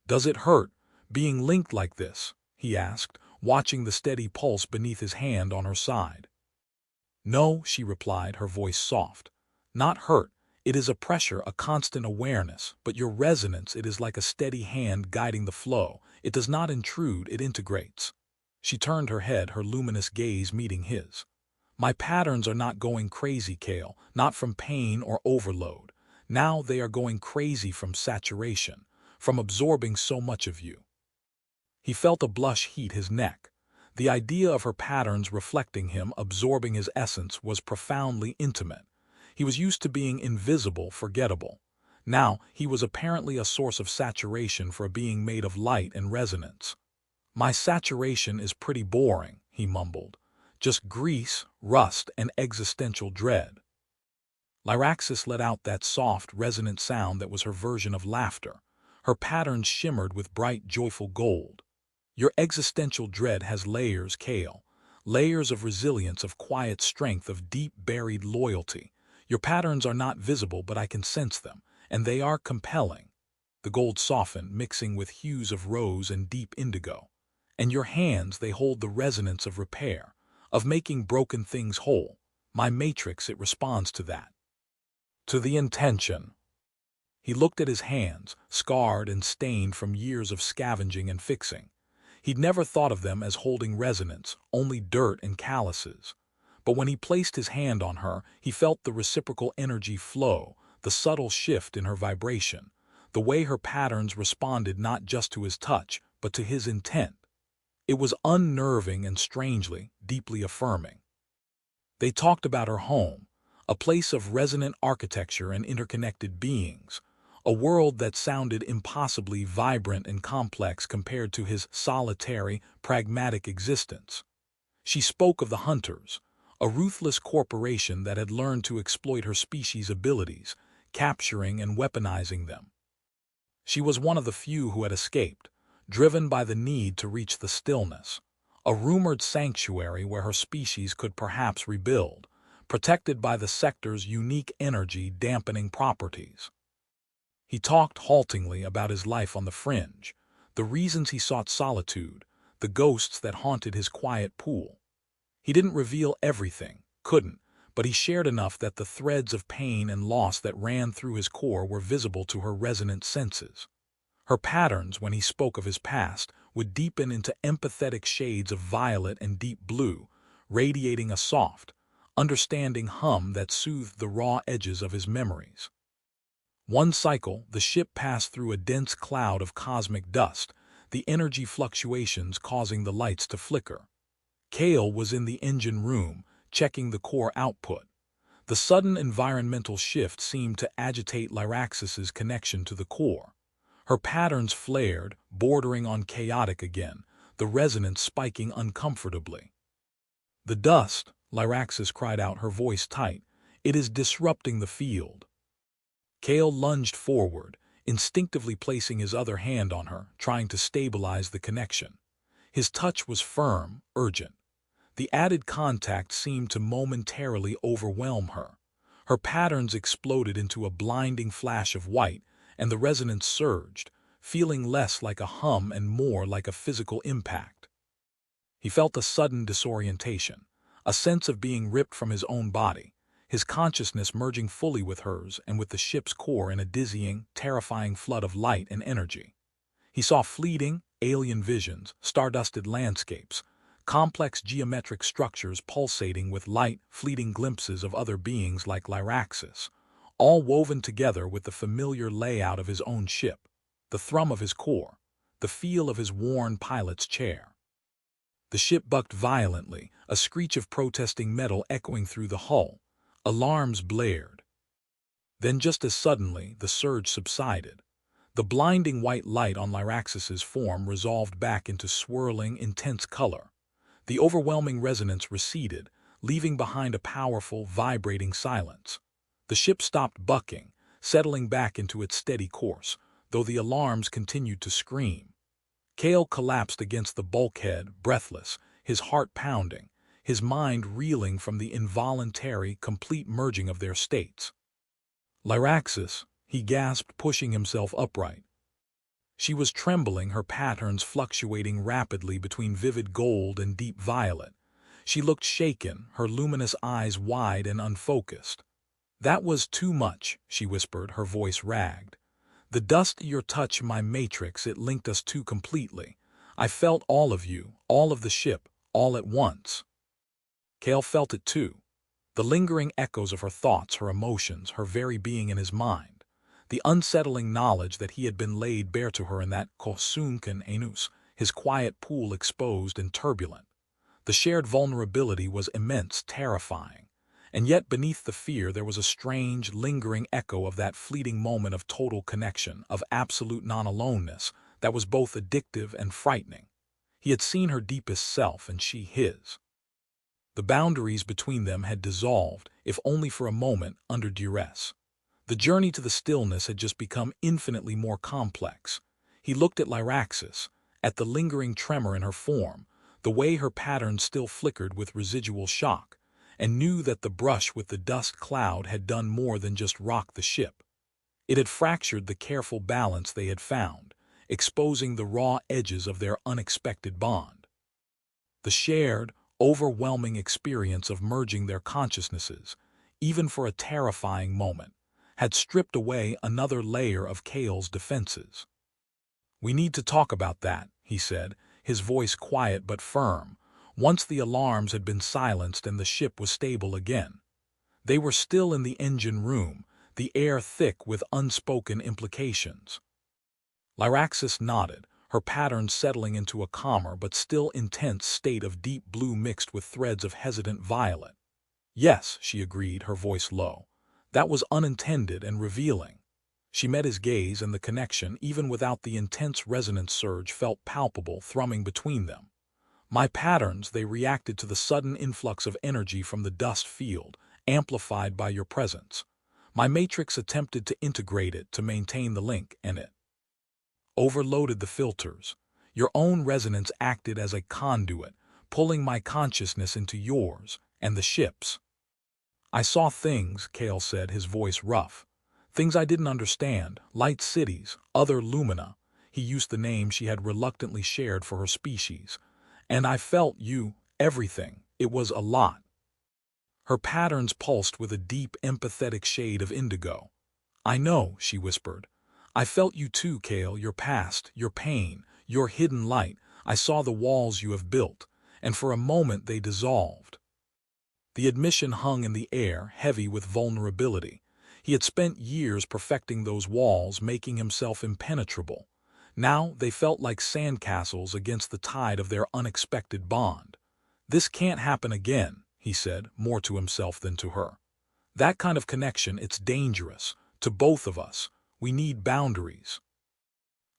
"Does it hurt, being linked like this?" he asked, watching the steady pulse beneath his hand on her side. "No," she replied, her voice soft. "Not hurt. It is a pressure, a constant awareness, but your resonance, it is like a steady hand guiding the flow. It does not intrude, it integrates." She turned her head, her luminous gaze meeting his. "My patterns are not going crazy, Kale, not from pain or overload. Now they are going crazy from saturation, from absorbing so much of you." He felt a blush heat his neck. The idea of her patterns reflecting him, absorbing his essence, was profoundly intimate. He was used to being invisible, forgettable. Now he was apparently a source of saturation for a being made of light and resonance. "My saturation is pretty boring," he mumbled. "Just grease, rust, and existential dread." Lyraxis let out that soft, resonant sound that was her version of laughter. Her patterns shimmered with bright, joyful gold. "Your existential dread has layers, Kale. Layers of resilience, of quiet strength, of deep buried loyalty. Your patterns are not visible, but I can sense them, and they are compelling." The gold softened, mixing with hues of rose and deep indigo. "And your hands, they hold the resonance of repair, of making broken things whole. My matrix, it responds to that. To the intention." He looked at his hands, scarred and stained from years of scavenging and fixing. He'd never thought of them as holding resonance, only dirt and calluses. But when he placed his hand on her, he felt the reciprocal energy flow, the subtle shift in her vibration, the way her patterns responded not just to his touch, but to his intent. It was unnerving and strangely, deeply affirming. They talked about her home, a place of resonant architecture and interconnected beings, a world that sounded impossibly vibrant and complex compared to his solitary, pragmatic existence. She spoke of the Hunters, a ruthless corporation that had learned to exploit her species' abilities, capturing and weaponizing them. She was one of the few who had escaped, driven by the need to reach the stillness, a rumored sanctuary where her species could perhaps rebuild, protected by the sector's unique energy-dampening properties. He talked haltingly about his life on the fringe, the reasons he sought solitude, the ghosts that haunted his quiet pool. He didn't reveal everything, couldn't, but he shared enough that the threads of pain and loss that ran through his core were visible to her resonant senses. Her patterns, when he spoke of his past, would deepen into empathetic shades of violet and deep blue, radiating a soft, understanding hum that soothed the raw edges of his memories. One cycle, the ship passed through a dense cloud of cosmic dust, the energy fluctuations causing the lights to flicker. Kale was in the engine room, checking the core output. The sudden environmental shift seemed to agitate Lyraxis's connection to the core. Her patterns flared, bordering on chaotic again, the resonance spiking uncomfortably. "The dust," Lyraxis cried out, her voice tight. "It is disrupting the field." Kale lunged forward, instinctively placing his other hand on her, trying to stabilize the connection. His touch was firm, urgent. The added contact seemed to momentarily overwhelm her. Her patterns exploded into a blinding flash of white, and the resonance surged, feeling less like a hum and more like a physical impact. He felt a sudden disorientation, a sense of being ripped from his own body, his consciousness merging fully with hers and with the ship's core in a dizzying, terrifying flood of light and energy. He saw fleeting, alien visions, stardusted landscapes, complex geometric structures pulsating with light, fleeting glimpses of other beings like Lyraxis, all woven together with the familiar layout of his own ship, the thrum of his core, the feel of his worn pilot's chair. The ship bucked violently, a screech of protesting metal echoing through the hull. Alarms blared. Then just as suddenly, the surge subsided. The blinding white light on Lyraxis's form resolved back into swirling, intense color. The overwhelming resonance receded, leaving behind a powerful, vibrating silence. The ship stopped bucking, settling back into its steady course, though the alarms continued to scream. Kale collapsed against the bulkhead, breathless, his heart pounding, his mind reeling from the involuntary, complete merging of their states. "Lyraxis," he gasped, pushing himself upright. She was trembling, her patterns fluctuating rapidly between vivid gold and deep violet. She looked shaken, her luminous eyes wide and unfocused. "That was too much," she whispered, her voice ragged. "The dust your touch, my matrix, it linked us too completely. I felt all of you, all of the ship, all at once." Kale felt it too. The lingering echoes of her thoughts, her emotions, her very being in his mind. The unsettling knowledge that he had been laid bare to her in that sunken anus, his quiet pool exposed and turbulent. The shared vulnerability was immense, terrifying. And yet beneath the fear there was a strange, lingering echo of that fleeting moment of total connection, of absolute non-aloneness, that was both addictive and frightening. He had seen her deepest self, and she his. The boundaries between them had dissolved, if only for a moment, under duress. The journey to the stillness had just become infinitely more complex. He looked at Lyraxis, at the lingering tremor in her form, the way her patterns still flickered with residual shock, and knew that the brush with the dust cloud had done more than just rock the ship. It had fractured the careful balance they had found, exposing the raw edges of their unexpected bond. The shared, overwhelming experience of merging their consciousnesses, even for a terrifying moment, had stripped away another layer of Kale's defenses. "We need to talk about that," he said, his voice quiet but firm, once the alarms had been silenced and the ship was stable again. They were still in the engine room, the air thick with unspoken implications. Lyraxis nodded, her patterns settling into a calmer but still intense state of deep blue mixed with threads of hesitant violet. "Yes," she agreed, her voice low. "That was unintended and revealing." She met his gaze, and the connection, even without the intense resonance surge, felt palpable, thrumming between them. "My patterns, they reacted to the sudden influx of energy from the dust field, amplified by your presence. My matrix attempted to integrate it to maintain the link, and it overloaded the filters. Your own resonance acted as a conduit, pulling my consciousness into yours and the ship's." "I saw things," Kale said, his voice rough. "Things I didn't understand, light cities, other lumina." He used the name she had reluctantly shared for her species. "And I felt you, everything. It was a lot." Her patterns pulsed with a deep, empathetic shade of indigo. "I know," she whispered. "I felt you too, Kale, your past, your pain, Your hidden light. I saw the walls you have built, and for a moment they dissolved. The admission hung in the air, heavy with vulnerability. He had spent years perfecting those walls, making himself impenetrable. Now they felt like sandcastles against the tide of their unexpected bond. "This can't happen again," he said, more to himself than to her. "That kind of connection, it's dangerous. To both of us. We need boundaries."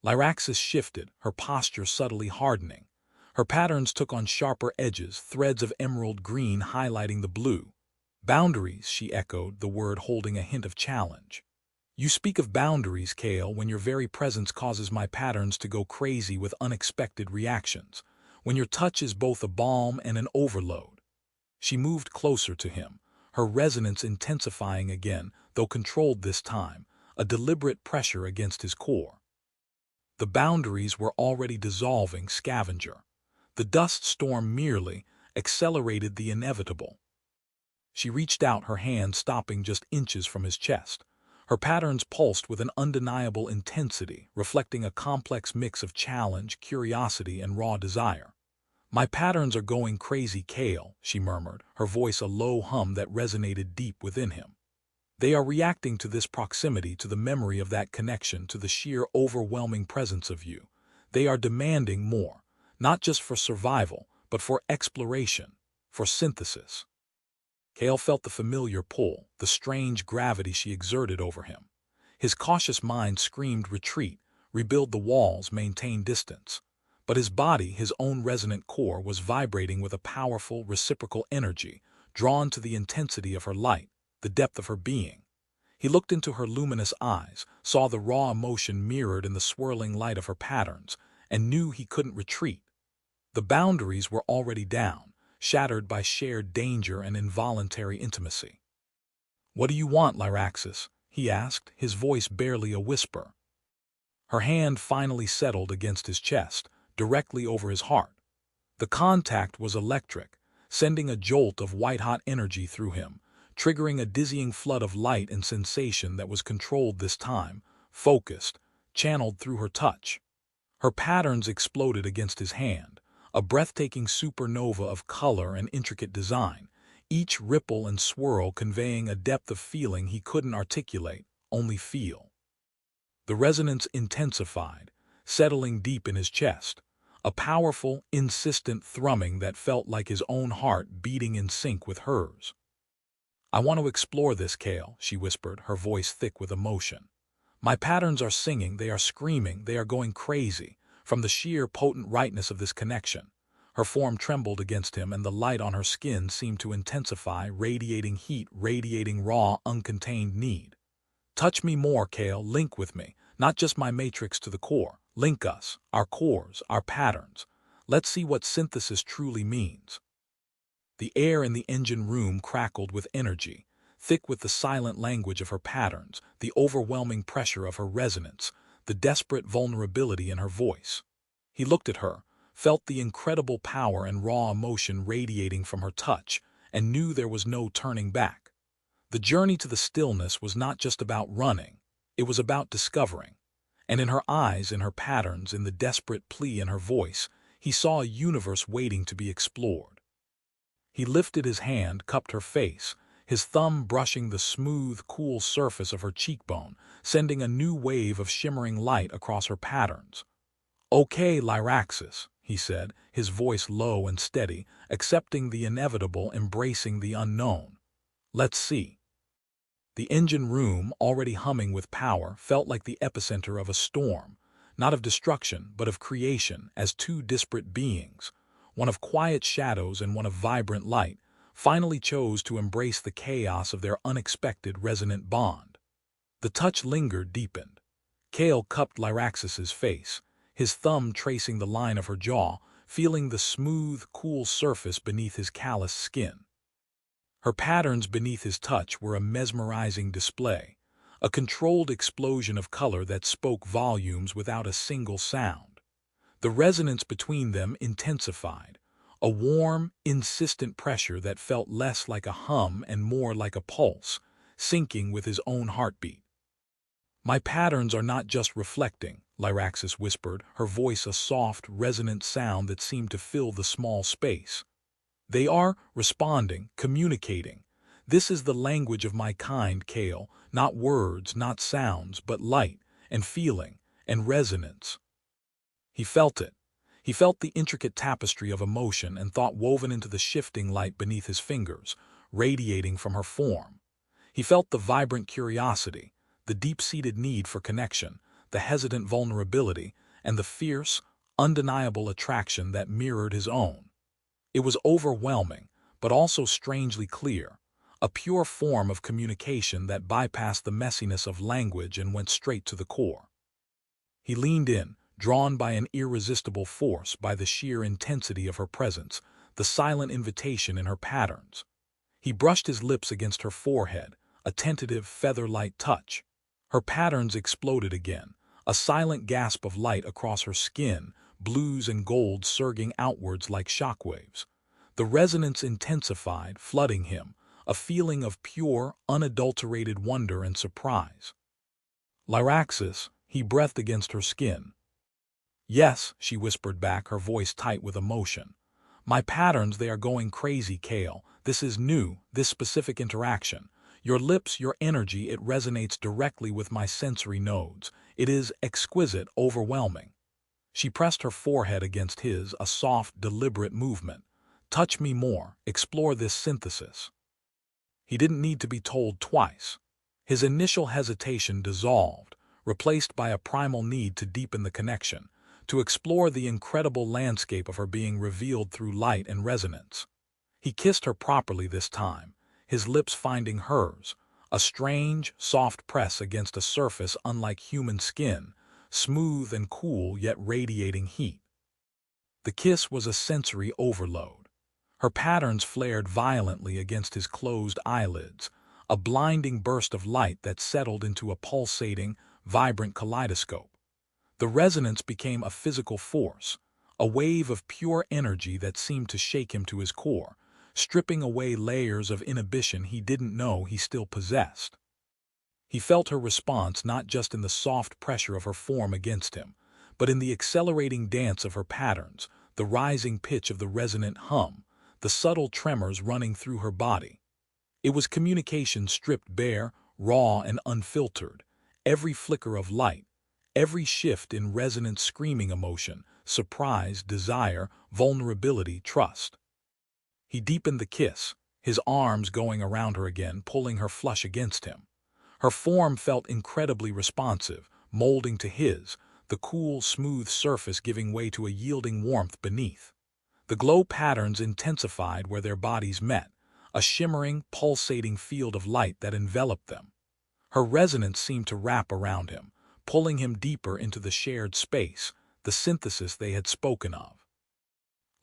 Lyraxis shifted, her posture subtly hardening. Her patterns took on sharper edges, threads of emerald green highlighting the blue. "Boundaries," she echoed, the word holding a hint of challenge. "You speak of boundaries, Kale, when your very presence causes my patterns to go crazy with unexpected reactions, when your touch is both a balm and an overload." She moved closer to him, her resonance intensifying again, though controlled this time, a deliberate pressure against his core. The boundaries were already dissolving, scavenger. The dust storm merely accelerated the inevitable. She reached out, her hand stopping just inches from his chest. Her patterns pulsed with an undeniable intensity, reflecting a complex mix of challenge, curiosity, and raw desire. "My patterns are going crazy, Kale," she murmured, her voice a low hum that resonated deep within him. "They are reacting to this proximity, to the memory of that connection, to the sheer overwhelming presence of you. They are demanding more, not just for survival, but for exploration, for synthesis." Kale felt the familiar pull, the strange gravity she exerted over him. His cautious mind screamed retreat, rebuild the walls, maintain distance. But his body, his own resonant core, was vibrating with a powerful, reciprocal energy, drawn to the intensity of her light, the depth of her being. He looked into her luminous eyes, saw the raw emotion mirrored in the swirling light of her patterns, and knew he couldn't retreat. The boundaries were already down, shattered by shared danger and involuntary intimacy. "What do you want, Lyraxis?" he asked, his voice barely a whisper. Her hand finally settled against his chest, directly over his heart. The contact was electric, sending a jolt of white-hot energy through him, triggering a dizzying flood of light and sensation that was controlled this time, focused, channeled through her touch. Her patterns exploded against his hand, a breathtaking supernova of color and intricate design, each ripple and swirl conveying a depth of feeling he couldn't articulate, only feel. The resonance intensified, settling deep in his chest, a powerful, insistent thrumming that felt like his own heart beating in sync with hers. "I want to explore this, Kale," she whispered, her voice thick with emotion. "My patterns are singing, they are screaming, they are going crazy, from the sheer potent rightness of this connection." Her form trembled against him, and the light on her skin seemed to intensify, radiating heat, radiating raw, uncontained need. "Touch me more, Kale, link with me, not just my matrix to the core. Link us, our cores, our patterns. Let's see what synthesis truly means." The air in the engine room crackled with energy, thick with the silent language of her patterns, the overwhelming pressure of her resonance, the desperate vulnerability in her voice. He looked at her, felt the incredible power and raw emotion radiating from her touch, and knew there was no turning back. The journey to the stillness was not just about running, it was about discovering. And in her eyes, in her patterns, in the desperate plea in her voice, he saw a universe waiting to be explored. He lifted his hand, cupped her face, his thumb brushing the smooth, cool surface of her cheekbone, sending a new wave of shimmering light across her patterns. "Okay, Lyraxis," he said, his voice low and steady, accepting the inevitable, embracing the unknown. "Let's see." The engine room, already humming with power, felt like the epicenter of a storm, not of destruction, but of creation, as two disparate beings, one of quiet shadows and one of vibrant light, finally chose to embrace the chaos of their unexpected resonant bond. The touch lingered, deepened. Kale cupped Lyraxis's face, his thumb tracing the line of her jaw, feeling the smooth, cool surface beneath his calloused skin. Her patterns beneath his touch were a mesmerizing display, a controlled explosion of color that spoke volumes without a single sound. The resonance between them intensified, a warm, insistent pressure that felt less like a hum and more like a pulse, syncing with his own heartbeat. "My patterns are not just reflecting, Lyraxis whispered, her voice a soft, resonant sound that seemed to fill the small space. They are responding, communicating. This is the language of my kind, Kale. Not words, not sounds, but light, and feeling, and resonance. He felt it. He felt the intricate tapestry of emotion and thought woven into the shifting light beneath his fingers, radiating from her form. He felt the vibrant curiosity, the deep-seated need for connection, the hesitant vulnerability, and the fierce, undeniable attraction that mirrored his own. It was overwhelming, but also strangely clear, a pure form of communication that bypassed the messiness of language and went straight to the core. He leaned in, drawn by an irresistible force, by the sheer intensity of her presence, the silent invitation in her patterns. He brushed his lips against her forehead, a tentative, feather-light touch. Her patterns exploded again, a silent gasp of light across her skin, blues and golds surging outwards like shockwaves. The resonance intensified, flooding him, a feeling of pure, unadulterated wonder and surprise. Lyraxis, he breathed against her skin. Yes, she whispered back, her voice tight with emotion. My patterns, they are going crazy, Kale. This is new, this specific interaction. Your lips, your energy, it resonates directly with my sensory nodes. It is exquisite, overwhelming. She pressed her forehead against his, a soft, deliberate movement. Touch me more, explore this synthesis. He didn't need to be told twice. His initial hesitation dissolved, replaced by a primal need to deepen the connection, to explore the incredible landscape of her being revealed through light and resonance. He kissed her properly this time, his lips finding hers, a strange, soft press against a surface unlike human skin, smooth and cool yet radiating heat. The kiss was a sensory overload. Her patterns flared violently against his closed eyelids, a blinding burst of light that settled into a pulsating, vibrant kaleidoscope. The resonance became a physical force, a wave of pure energy that seemed to shake him to his core, stripping away layers of inhibition he didn't know he still possessed. He felt her response not just in the soft pressure of her form against him, but in the accelerating dance of her patterns, the rising pitch of the resonant hum, the subtle tremors running through her body. It was communication stripped bare, raw and unfiltered, every flicker of light, every shift in resonant screaming emotion, surprise, desire, vulnerability, trust. He deepened the kiss, his arms going around her again, pulling her flush against him. Her form felt incredibly responsive, molding to his, the cool, smooth surface giving way to a yielding warmth beneath. The glow patterns intensified where their bodies met, a shimmering, pulsating field of light that enveloped them. Her resonance seemed to wrap around him, pulling him deeper into the shared space, the synthesis they had spoken of.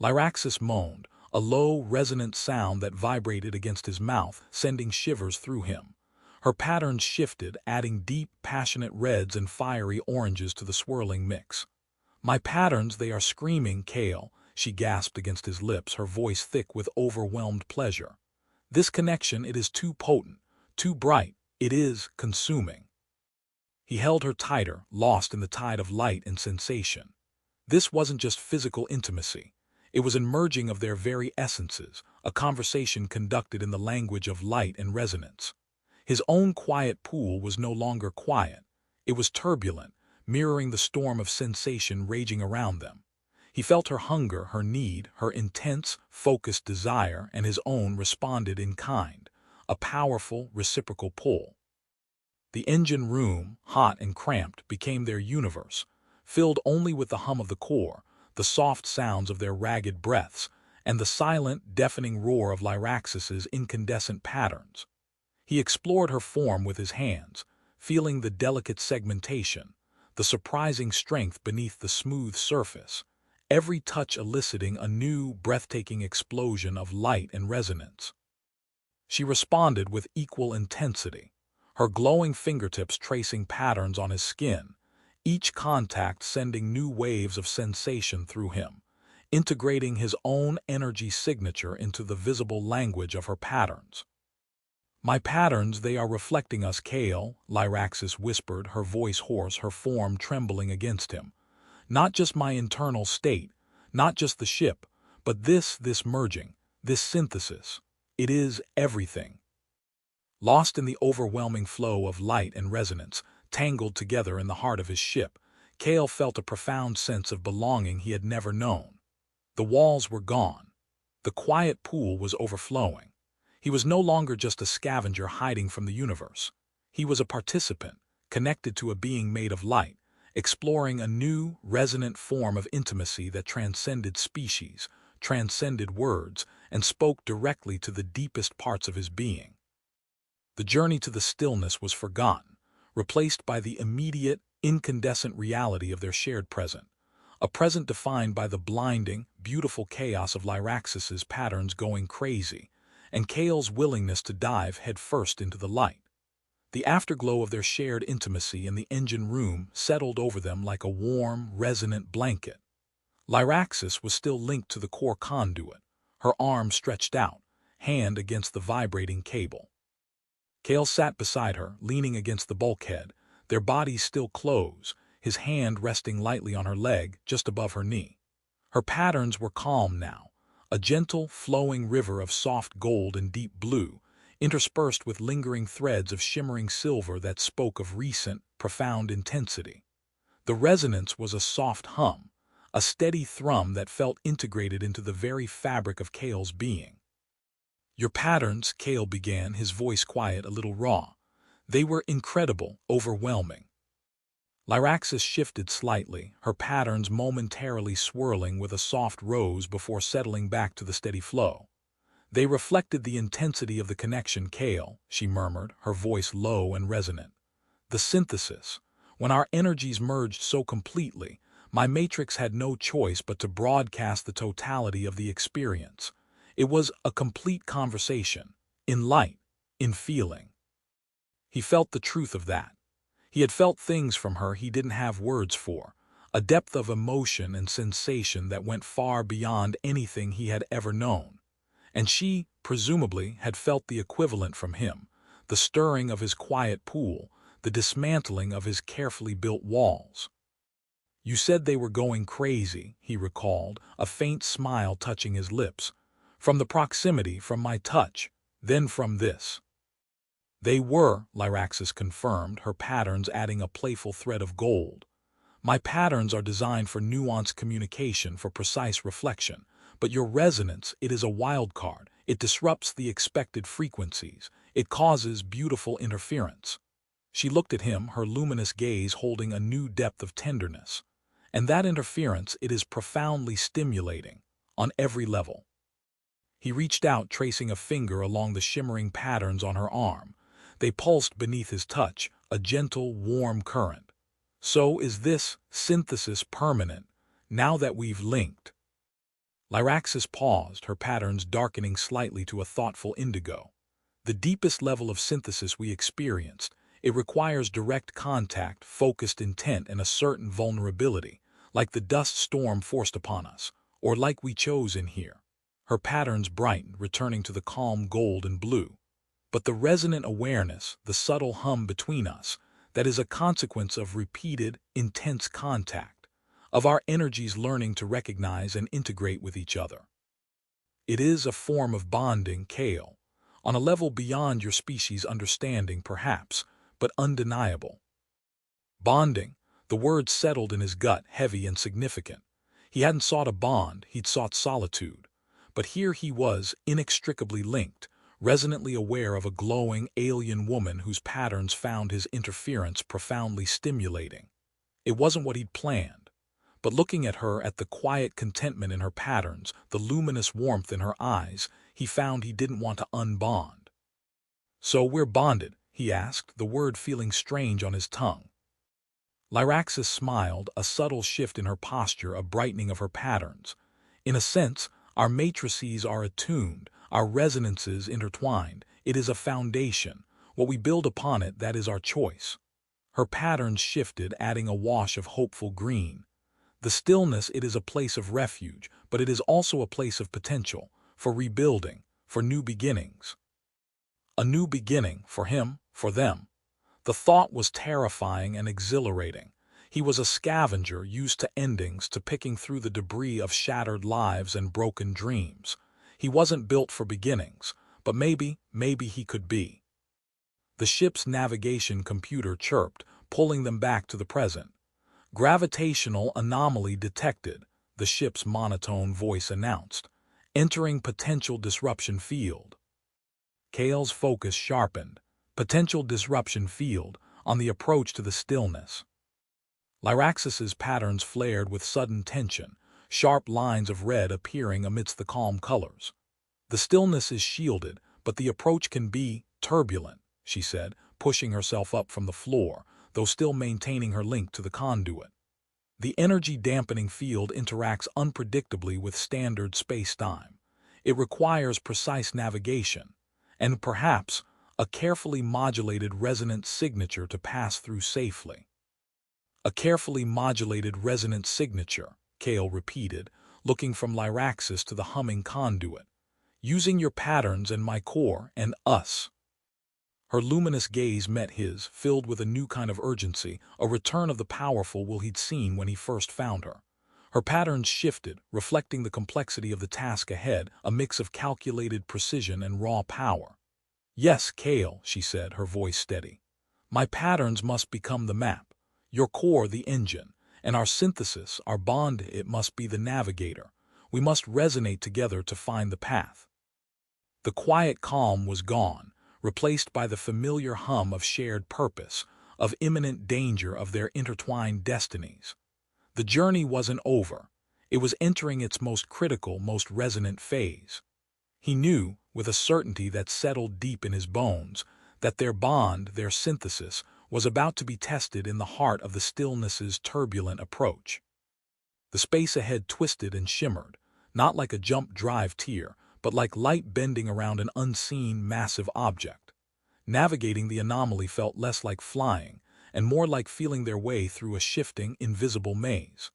Lyraxis moaned, a low, resonant sound that vibrated against his mouth, sending shivers through him. Her patterns shifted, adding deep, passionate reds and fiery oranges to the swirling mix. My patterns, they are screaming, Kale, she gasped against his lips, her voice thick with overwhelmed pleasure. This connection, it is too potent, too bright, it is consuming. He held her tighter, lost in the tide of light and sensation. This wasn't just physical intimacy. It was an merging of their very essences, a conversation conducted in the language of light and resonance. His own quiet pool was no longer quiet. It was turbulent, mirroring the storm of sensation raging around them. He felt her hunger, her need, her intense, focused desire, and his own responded in kind, a powerful, reciprocal pull. The engine room, hot and cramped, became their universe, filled only with the hum of the core, the soft sounds of their ragged breaths, and the silent, deafening roar of Lyraxis's incandescent patterns. He explored her form with his hands, feeling the delicate segmentation, the surprising strength beneath the smooth surface, every touch eliciting a new, breathtaking explosion of light and resonance. She responded with equal intensity, her glowing fingertips tracing patterns on his skin, each contact sending new waves of sensation through him, integrating his own energy signature into the visible language of her patterns. My patterns, they are reflecting us, Kale, Lyraxis whispered, her voice hoarse, her form trembling against him. Not just my internal state, not just the ship, but this merging, this synthesis. It is everything. Lost in the overwhelming flow of light and resonance, tangled together in the heart of his ship, Kale felt a profound sense of belonging he had never known. The walls were gone. The quiet pool was overflowing. He was no longer just a scavenger hiding from the universe. He was a participant, connected to a being made of light, exploring a new, resonant form of intimacy that transcended species, transcended words, and spoke directly to the deepest parts of his being. The journey to the stillness was forgotten, replaced by the immediate, incandescent reality of their shared present, a present defined by the blinding, beautiful chaos of Lyraxis's patterns going crazy, and Kale's willingness to dive headfirst into the light. The afterglow of their shared intimacy in the engine room settled over them like a warm, resonant blanket. Lyraxis was still linked to the core conduit, her arm stretched out, hand against the vibrating cable. Kale sat beside her, leaning against the bulkhead, their bodies still close, his hand resting lightly on her leg just above her knee. Her patterns were calm now, a gentle, flowing river of soft gold and deep blue, interspersed with lingering threads of shimmering silver that spoke of recent, profound intensity. The resonance was a soft hum, a steady thrum that felt integrated into the very fabric of Kale's being. Your patterns, Kale began, his voice quiet, a little raw. They were incredible, overwhelming. Lyraxis shifted slightly, her patterns momentarily swirling with a soft rose before settling back to the steady flow. They reflected the intensity of the connection, Kale, she murmured, her voice low and resonant. The synthesis. When our energies merged so completely, my matrix had no choice but to broadcast the totality of the experience. It was a complete conversation, in light, in feeling. He felt the truth of that. He had felt things from her he didn't have words for, a depth of emotion and sensation that went far beyond anything he had ever known. And she, presumably, had felt the equivalent from him, the stirring of his quiet pool, the dismantling of his carefully built walls. You said they were going crazy, he recalled, a faint smile touching his lips. From the proximity, from my touch, then from this. They were, Lyraxis confirmed, her patterns adding a playful thread of gold. My patterns are designed for nuanced communication, for precise reflection, but your resonance, it is a wild card. It disrupts the expected frequencies. It causes beautiful interference. She looked at him, her luminous gaze holding a new depth of tenderness. And that interference, it is profoundly stimulating, on every level. He reached out, tracing a finger along the shimmering patterns on her arm. They pulsed beneath his touch, a gentle, warm current. So is this synthesis permanent, now that we've linked? Lyraxis paused, her patterns darkening slightly to a thoughtful indigo. The deepest level of synthesis we experienced, it requires direct contact, focused intent, and a certain vulnerability, like the dust storm forced upon us, or like we chose in here. Her patterns brightened, returning to the calm gold and blue. But the resonant awareness, the subtle hum between us, that is a consequence of repeated, intense contact, of our energies learning to recognize and integrate with each other. It is a form of bonding, Kale, on a level beyond your species' understanding, perhaps, but undeniable. Bonding, the word settled in his gut, heavy and significant. He hadn't sought a bond, he'd sought solitude. But here he was, inextricably linked, resonantly aware of a glowing, alien woman whose patterns found his interference profoundly stimulating. It wasn't what he'd planned, but looking at her, at the quiet contentment in her patterns, the luminous warmth in her eyes, he found he didn't want to unbond. "So we're bonded?" he asked, the word feeling strange on his tongue. Lyraxis smiled, a subtle shift in her posture, a brightening of her patterns. "In a sense, our matrices are attuned, our resonances intertwined. It is a foundation. What we build upon it, that is our choice." Her patterns shifted, adding a wash of hopeful green. The stillness, it is a place of refuge, but it is also a place of potential, for rebuilding, for new beginnings. A new beginning, for him, for them. The thought was terrifying and exhilarating. He was a scavenger used to endings, to picking through the debris of shattered lives and broken dreams. He wasn't built for beginnings, but maybe he could be. The ship's navigation computer chirped, pulling them back to the present. Gravitational anomaly detected, the ship's monotone voice announced. Entering potential disruption field. Kale's focus sharpened. Potential disruption field, on the approach to the stillness. Lyraxis's patterns flared with sudden tension, sharp lines of red appearing amidst the calm colors. The stillness is shielded, but the approach can be turbulent, she said, pushing herself up from the floor, though still maintaining her link to the conduit. The energy-dampening field interacts unpredictably with standard space-time. It requires precise navigation, and perhaps a carefully modulated resonance signature to pass through safely. A carefully modulated resonance signature, Kale repeated, looking from Lyraxis to the humming conduit. Using your patterns and my core and us. Her luminous gaze met his, filled with a new kind of urgency, a return of the powerful will he'd seen when he first found her. Her patterns shifted, reflecting the complexity of the task ahead, a mix of calculated precision and raw power. Yes, Kale, she said, her voice steady. My patterns must become the map, your core the engine, and our synthesis, our bond, it must be the navigator. We must resonate together to find the path. The quiet calm was gone, replaced by the familiar hum of shared purpose, of imminent danger of their intertwined destinies. The journey wasn't over. It was entering its most critical, most resonant phase. He knew, with a certainty that settled deep in his bones, that their bond, their synthesis, was about to be tested in the heart of the stillness's turbulent approach. The space ahead twisted and shimmered, not like a jump-drive tier, but like light bending around an unseen, massive object. Navigating the anomaly felt less like flying, and more like feeling their way through a shifting, invisible maze.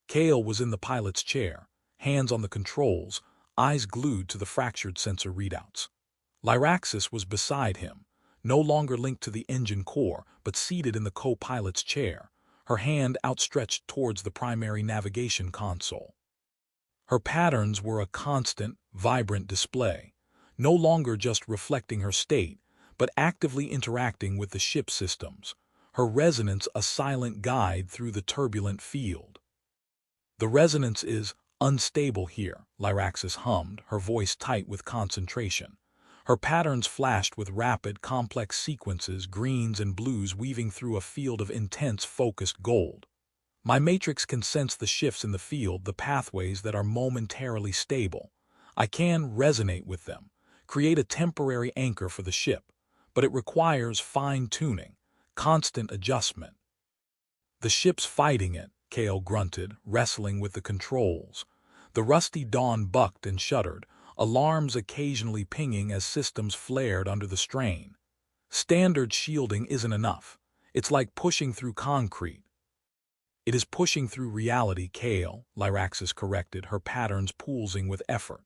Kale was in the pilot's chair, hands on the controls, eyes glued to the fractured sensor readouts. Lyraxis was beside him, no longer linked to the engine core, but seated in the co-pilot's chair, her hand outstretched towards the primary navigation console. Her patterns were a constant, vibrant display, no longer just reflecting her state, but actively interacting with the ship systems, her resonance a silent guide through the turbulent field. The resonance is unstable here, Lyraxis hummed, her voice tight with concentration. Her patterns flashed with rapid, complex sequences, greens and blues weaving through a field of intense, focused gold. My matrix can sense the shifts in the field, the pathways that are momentarily stable. I can resonate with them, create a temporary anchor for the ship, but it requires fine-tuning, constant adjustment. The ship's fighting it, Kale grunted, wrestling with the controls. The rusty dawn bucked and shuddered, alarms occasionally pinging as systems flared under the strain. Standard shielding isn't enough. It's like pushing through concrete. It is pushing through reality, Kale, Lyraxis corrected, her patterns pulsing with effort.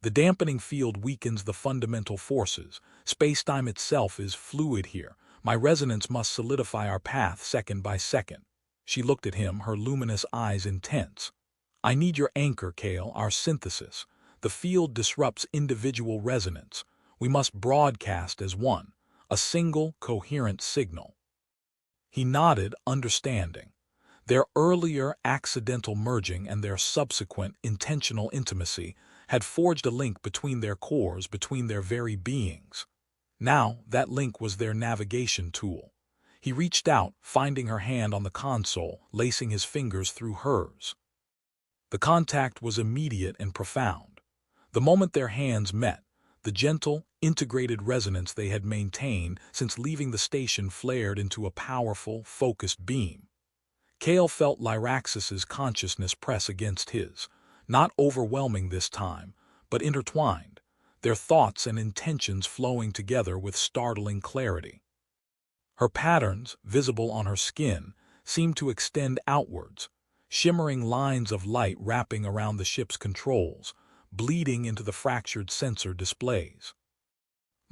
The dampening field weakens the fundamental forces. Space-time itself is fluid here. My resonance must solidify our path second by second. She looked at him, her luminous eyes intense. I need your anchor, Kale, our synthesis. The field disrupts individual resonance. We must broadcast as one, a single, coherent signal. He nodded, understanding. Their earlier accidental merging and their subsequent intentional intimacy had forged a link between their cores, between their very beings. Now, that link was their navigation tool. He reached out, finding her hand on the console, lacing his fingers through hers. The contact was immediate and profound. The moment their hands met, the gentle, integrated resonance they had maintained since leaving the station flared into a powerful, focused beam. Kale felt Lyraxis's consciousness press against his, not overwhelming this time, but intertwined, their thoughts and intentions flowing together with startling clarity. Her patterns, visible on her skin, seemed to extend outwards, shimmering lines of light wrapping around the ship's controls, bleeding into the fractured sensor displays.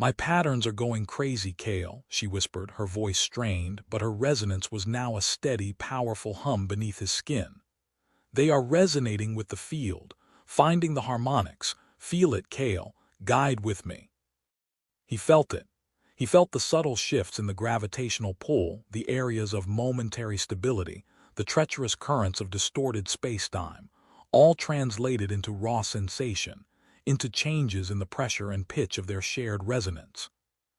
"My patterns are going crazy, Kale," she whispered, her voice strained, but her resonance was now a steady, powerful hum beneath his skin. "They are resonating with the field, finding the harmonics. Feel it, Kale. Guide with me." He felt it. He felt the subtle shifts in the gravitational pull, the areas of momentary stability, the treacherous currents of distorted space-time, all translated into raw sensation, into changes in the pressure and pitch of their shared resonance.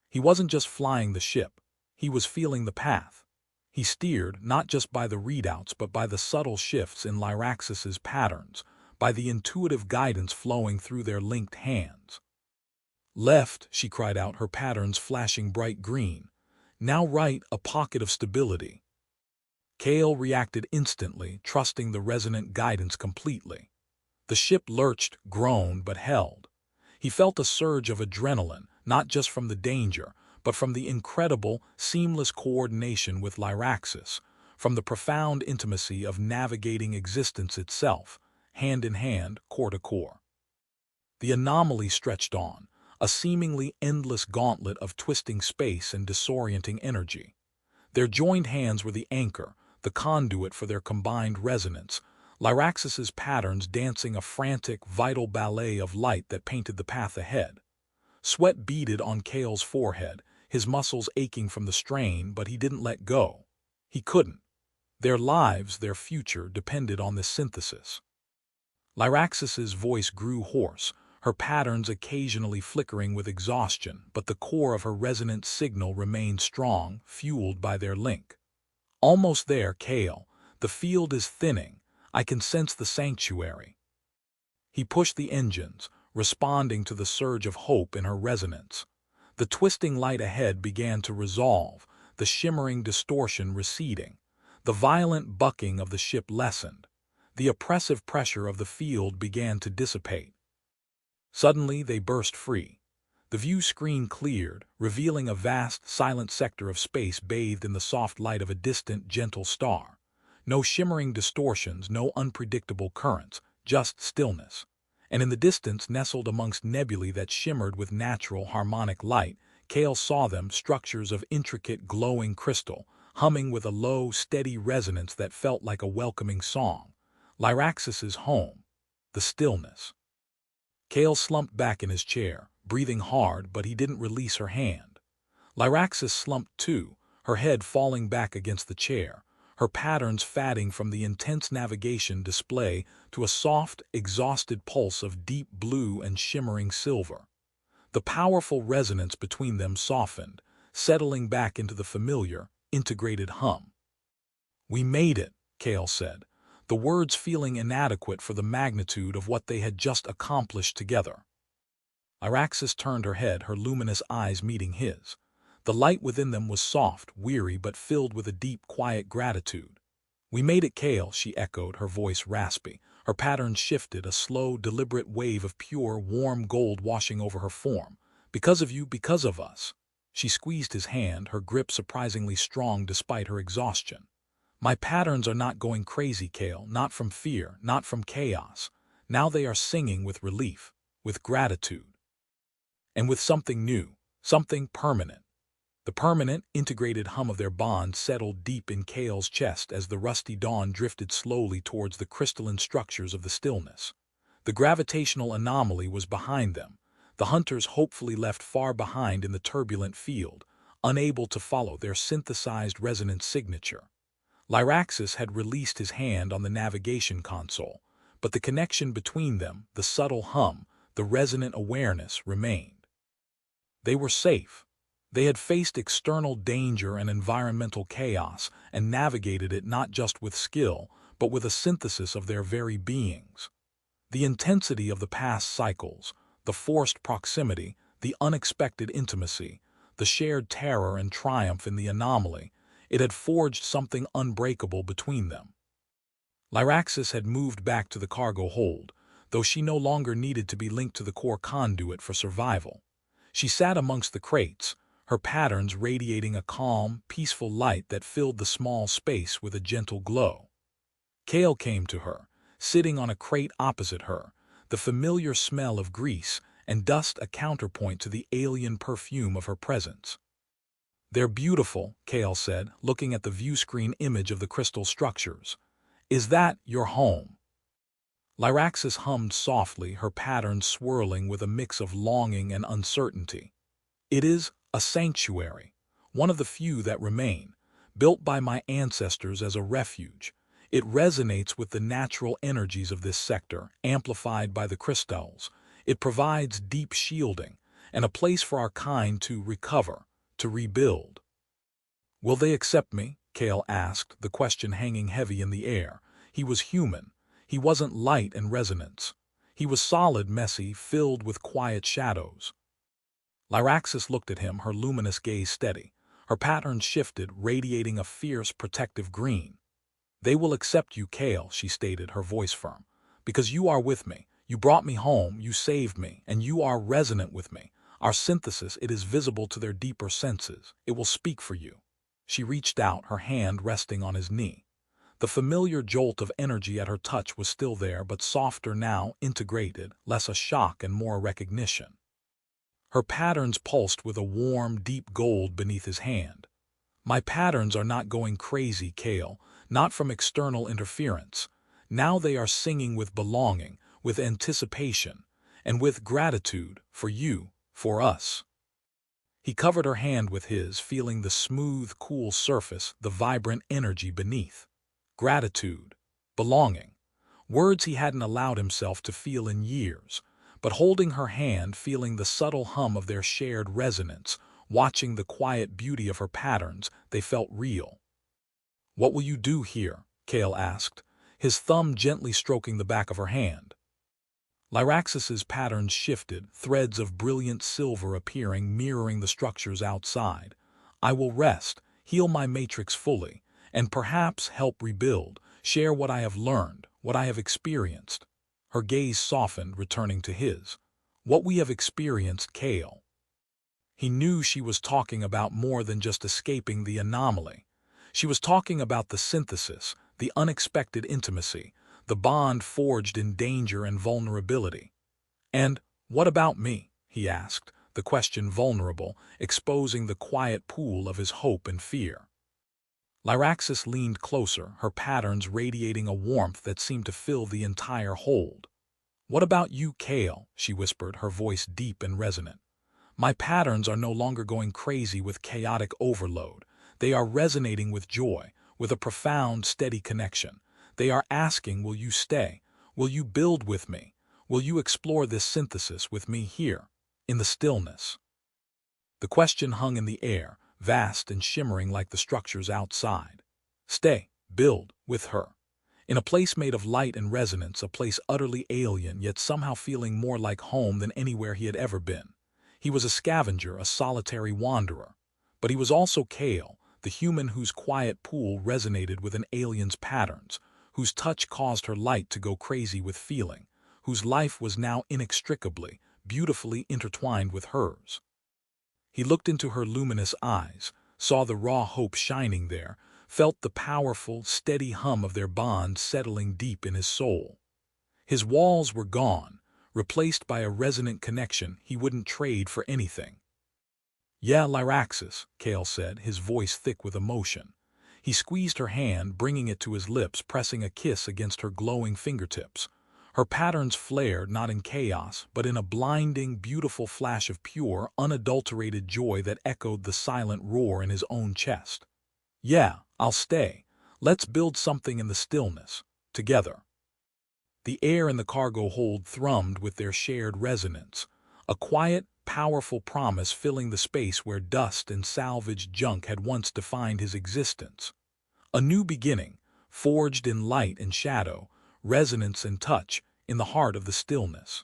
He wasn't just flying the ship, he was feeling the path. He steered not just by the readouts but by the subtle shifts in Lyraxis's patterns, by the intuitive guidance flowing through their linked hands. "Left," she cried out, her patterns flashing bright green. "Now right, a pocket of stability." Kale reacted instantly, trusting the resonant guidance completely. The ship lurched, groaned, but held. He felt a surge of adrenaline, not just from the danger, but from the incredible, seamless coordination with Lyraxis, from the profound intimacy of navigating existence itself, hand in hand, core to core. The anomaly stretched on, a seemingly endless gauntlet of twisting space and disorienting energy. Their joined hands were the anchor, the conduit for their combined resonance, Lyraxis's patterns dancing a frantic, vital ballet of light that painted the path ahead. Sweat beaded on Kale's forehead, his muscles aching from the strain, but he didn't let go. He couldn't. Their lives, their future, depended on this synthesis. Lyraxis's voice grew hoarse, her patterns occasionally flickering with exhaustion, but the core of her resonant signal remained strong, fueled by their link. "Almost there, Kale. The field is thinning. I can sense the sanctuary." He pushed the engines, responding to the surge of hope in her resonance. The twisting light ahead began to resolve, the shimmering distortion receding. The violent bucking of the ship lessened. The oppressive pressure of the field began to dissipate. Suddenly they burst free. The view screen cleared, revealing a vast, silent sector of space bathed in the soft light of a distant, gentle star. No shimmering distortions, no unpredictable currents, just stillness. And in the distance, nestled amongst nebulae that shimmered with natural, harmonic light, Kale saw them, structures of intricate, glowing crystal, humming with a low, steady resonance that felt like a welcoming song. Lyraxis's home. The stillness. Kale slumped back in his chair, breathing hard, but he didn't release her hand. Lyraxis slumped too, her head falling back against the chair, her patterns fading from the intense navigation display to a soft, exhausted pulse of deep blue and shimmering silver. The powerful resonance between them softened, settling back into the familiar, integrated hum. "We made it," Kale said, the words feeling inadequate for the magnitude of what they had just accomplished together. Lyraxis turned her head, her luminous eyes meeting his. The light within them was soft, weary, but filled with a deep, quiet gratitude. "We made it, Kale," she echoed, her voice raspy. Her patterns shifted, a slow, deliberate wave of pure, warm gold washing over her form. "Because of you, because of us." She squeezed his hand, her grip surprisingly strong despite her exhaustion. "My patterns are not going crazy, Kale, not from fear, not from chaos. Now they are singing with relief, with gratitude. And with something new, something permanent." The permanent, integrated hum of their bond settled deep in Kale's chest as the rusty dawn drifted slowly towards the crystalline structures of the stillness. The gravitational anomaly was behind them, the hunters hopefully left far behind in the turbulent field, unable to follow their synthesized resonance signature. Lyraxis had released his hand on the navigation console, but the connection between them, the subtle hum, the resonant awareness, remained. They were safe. They had faced external danger and environmental chaos and navigated it not just with skill, but with a synthesis of their very beings. The intensity of the past cycles, the forced proximity, the unexpected intimacy, the shared terror and triumph in the anomaly, it had forged something unbreakable between them. Lyraxis had moved back to the cargo hold, though she no longer needed to be linked to the core conduit for survival. She sat amongst the crates, her patterns radiating a calm, peaceful light that filled the small space with a gentle glow. Kale came to her, sitting on a crate opposite her, the familiar smell of grease and dust a counterpoint to the alien perfume of her presence. "They're beautiful," Kale said, looking at the view screen image of the crystal structures. "Is that your home?" Lyraxis hummed softly, her patterns swirling with a mix of longing and uncertainty. "It is a sanctuary, one of the few that remain, built by my ancestors as a refuge. It resonates with the natural energies of this sector, amplified by the crystals. It provides deep shielding and a place for our kind to recover, to rebuild." "Will they accept me?" Kale asked, the question hanging heavy in the air. He was human. He wasn't light and resonance. He was solid, messy, filled with quiet shadows. Lyraxis looked at him, her luminous gaze steady. Her patterns shifted, radiating a fierce, protective green. "They will accept you, Kale," she stated, her voice firm. "Because you are with me. You brought me home, you saved me, and you are resonant with me. Our synthesis, it is visible to their deeper senses. It will speak for you." She reached out, her hand resting on his knee. The familiar jolt of energy at her touch was still there, but softer now, integrated, less a shock and more a recognition. Her patterns pulsed with a warm, deep gold beneath his hand. "My patterns are not going crazy, Kale, not from external interference. Now they are singing with belonging, with anticipation, and with gratitude for you, for us." He covered her hand with his, feeling the smooth, cool surface, the vibrant energy beneath. Gratitude, belonging, words he hadn't allowed himself to feel in years, but holding her hand, feeling the subtle hum of their shared resonance, watching the quiet beauty of her patterns, they felt real. "What will you do here?" Kale asked, his thumb gently stroking the back of her hand. Lyraxis's patterns shifted, threads of brilliant silver appearing, mirroring the structures outside. "I will rest, heal my matrix fully, and perhaps help rebuild, share what I have learned, what I have experienced." Her gaze softened, returning to his. "What we have experienced, Kale." He knew she was talking about more than just escaping the anomaly. She was talking about the synthesis, the unexpected intimacy, the bond forged in danger and vulnerability. "And what about me?" he asked, the question vulnerable, exposing the quiet pool of his hope and fear. Lyraxis leaned closer, her patterns radiating a warmth that seemed to fill the entire hold. "What about you, Kale?" she whispered, her voice deep and resonant. "My patterns are no longer going crazy with chaotic overload. They are resonating with joy, with a profound, steady connection. They are asking, will you stay? Will you build with me? Will you explore this synthesis with me here, in the stillness?" The question hung in the air, vast and shimmering like the structures outside. Stay, build, with her. In a place made of light and resonance, a place utterly alien, yet somehow feeling more like home than anywhere he had ever been. He was a scavenger, a solitary wanderer. But he was also Kale, the human whose quiet pool resonated with an alien's patterns, whose touch caused her light to go crazy with feeling, whose life was now inextricably, beautifully intertwined with hers. He looked into her luminous eyes, saw the raw hope shining there, felt the powerful, steady hum of their bond settling deep in his soul. His walls were gone, replaced by a resonant connection he wouldn't trade for anything. "Yeah, Lyraxis," Kale said, his voice thick with emotion. He squeezed her hand, bringing it to his lips, pressing a kiss against her glowing fingertips. Her patterns flared not in chaos, but in a blinding, beautiful flash of pure, unadulterated joy that echoed the silent roar in his own chest. "Yeah, I'll stay. Let's build something in the stillness, together." The air in the cargo hold thrummed with their shared resonance, a quiet, powerful promise filling the space where dust and salvaged junk had once defined his existence. A new beginning, forged in light and shadow, resonance and touch, in the heart of the stillness.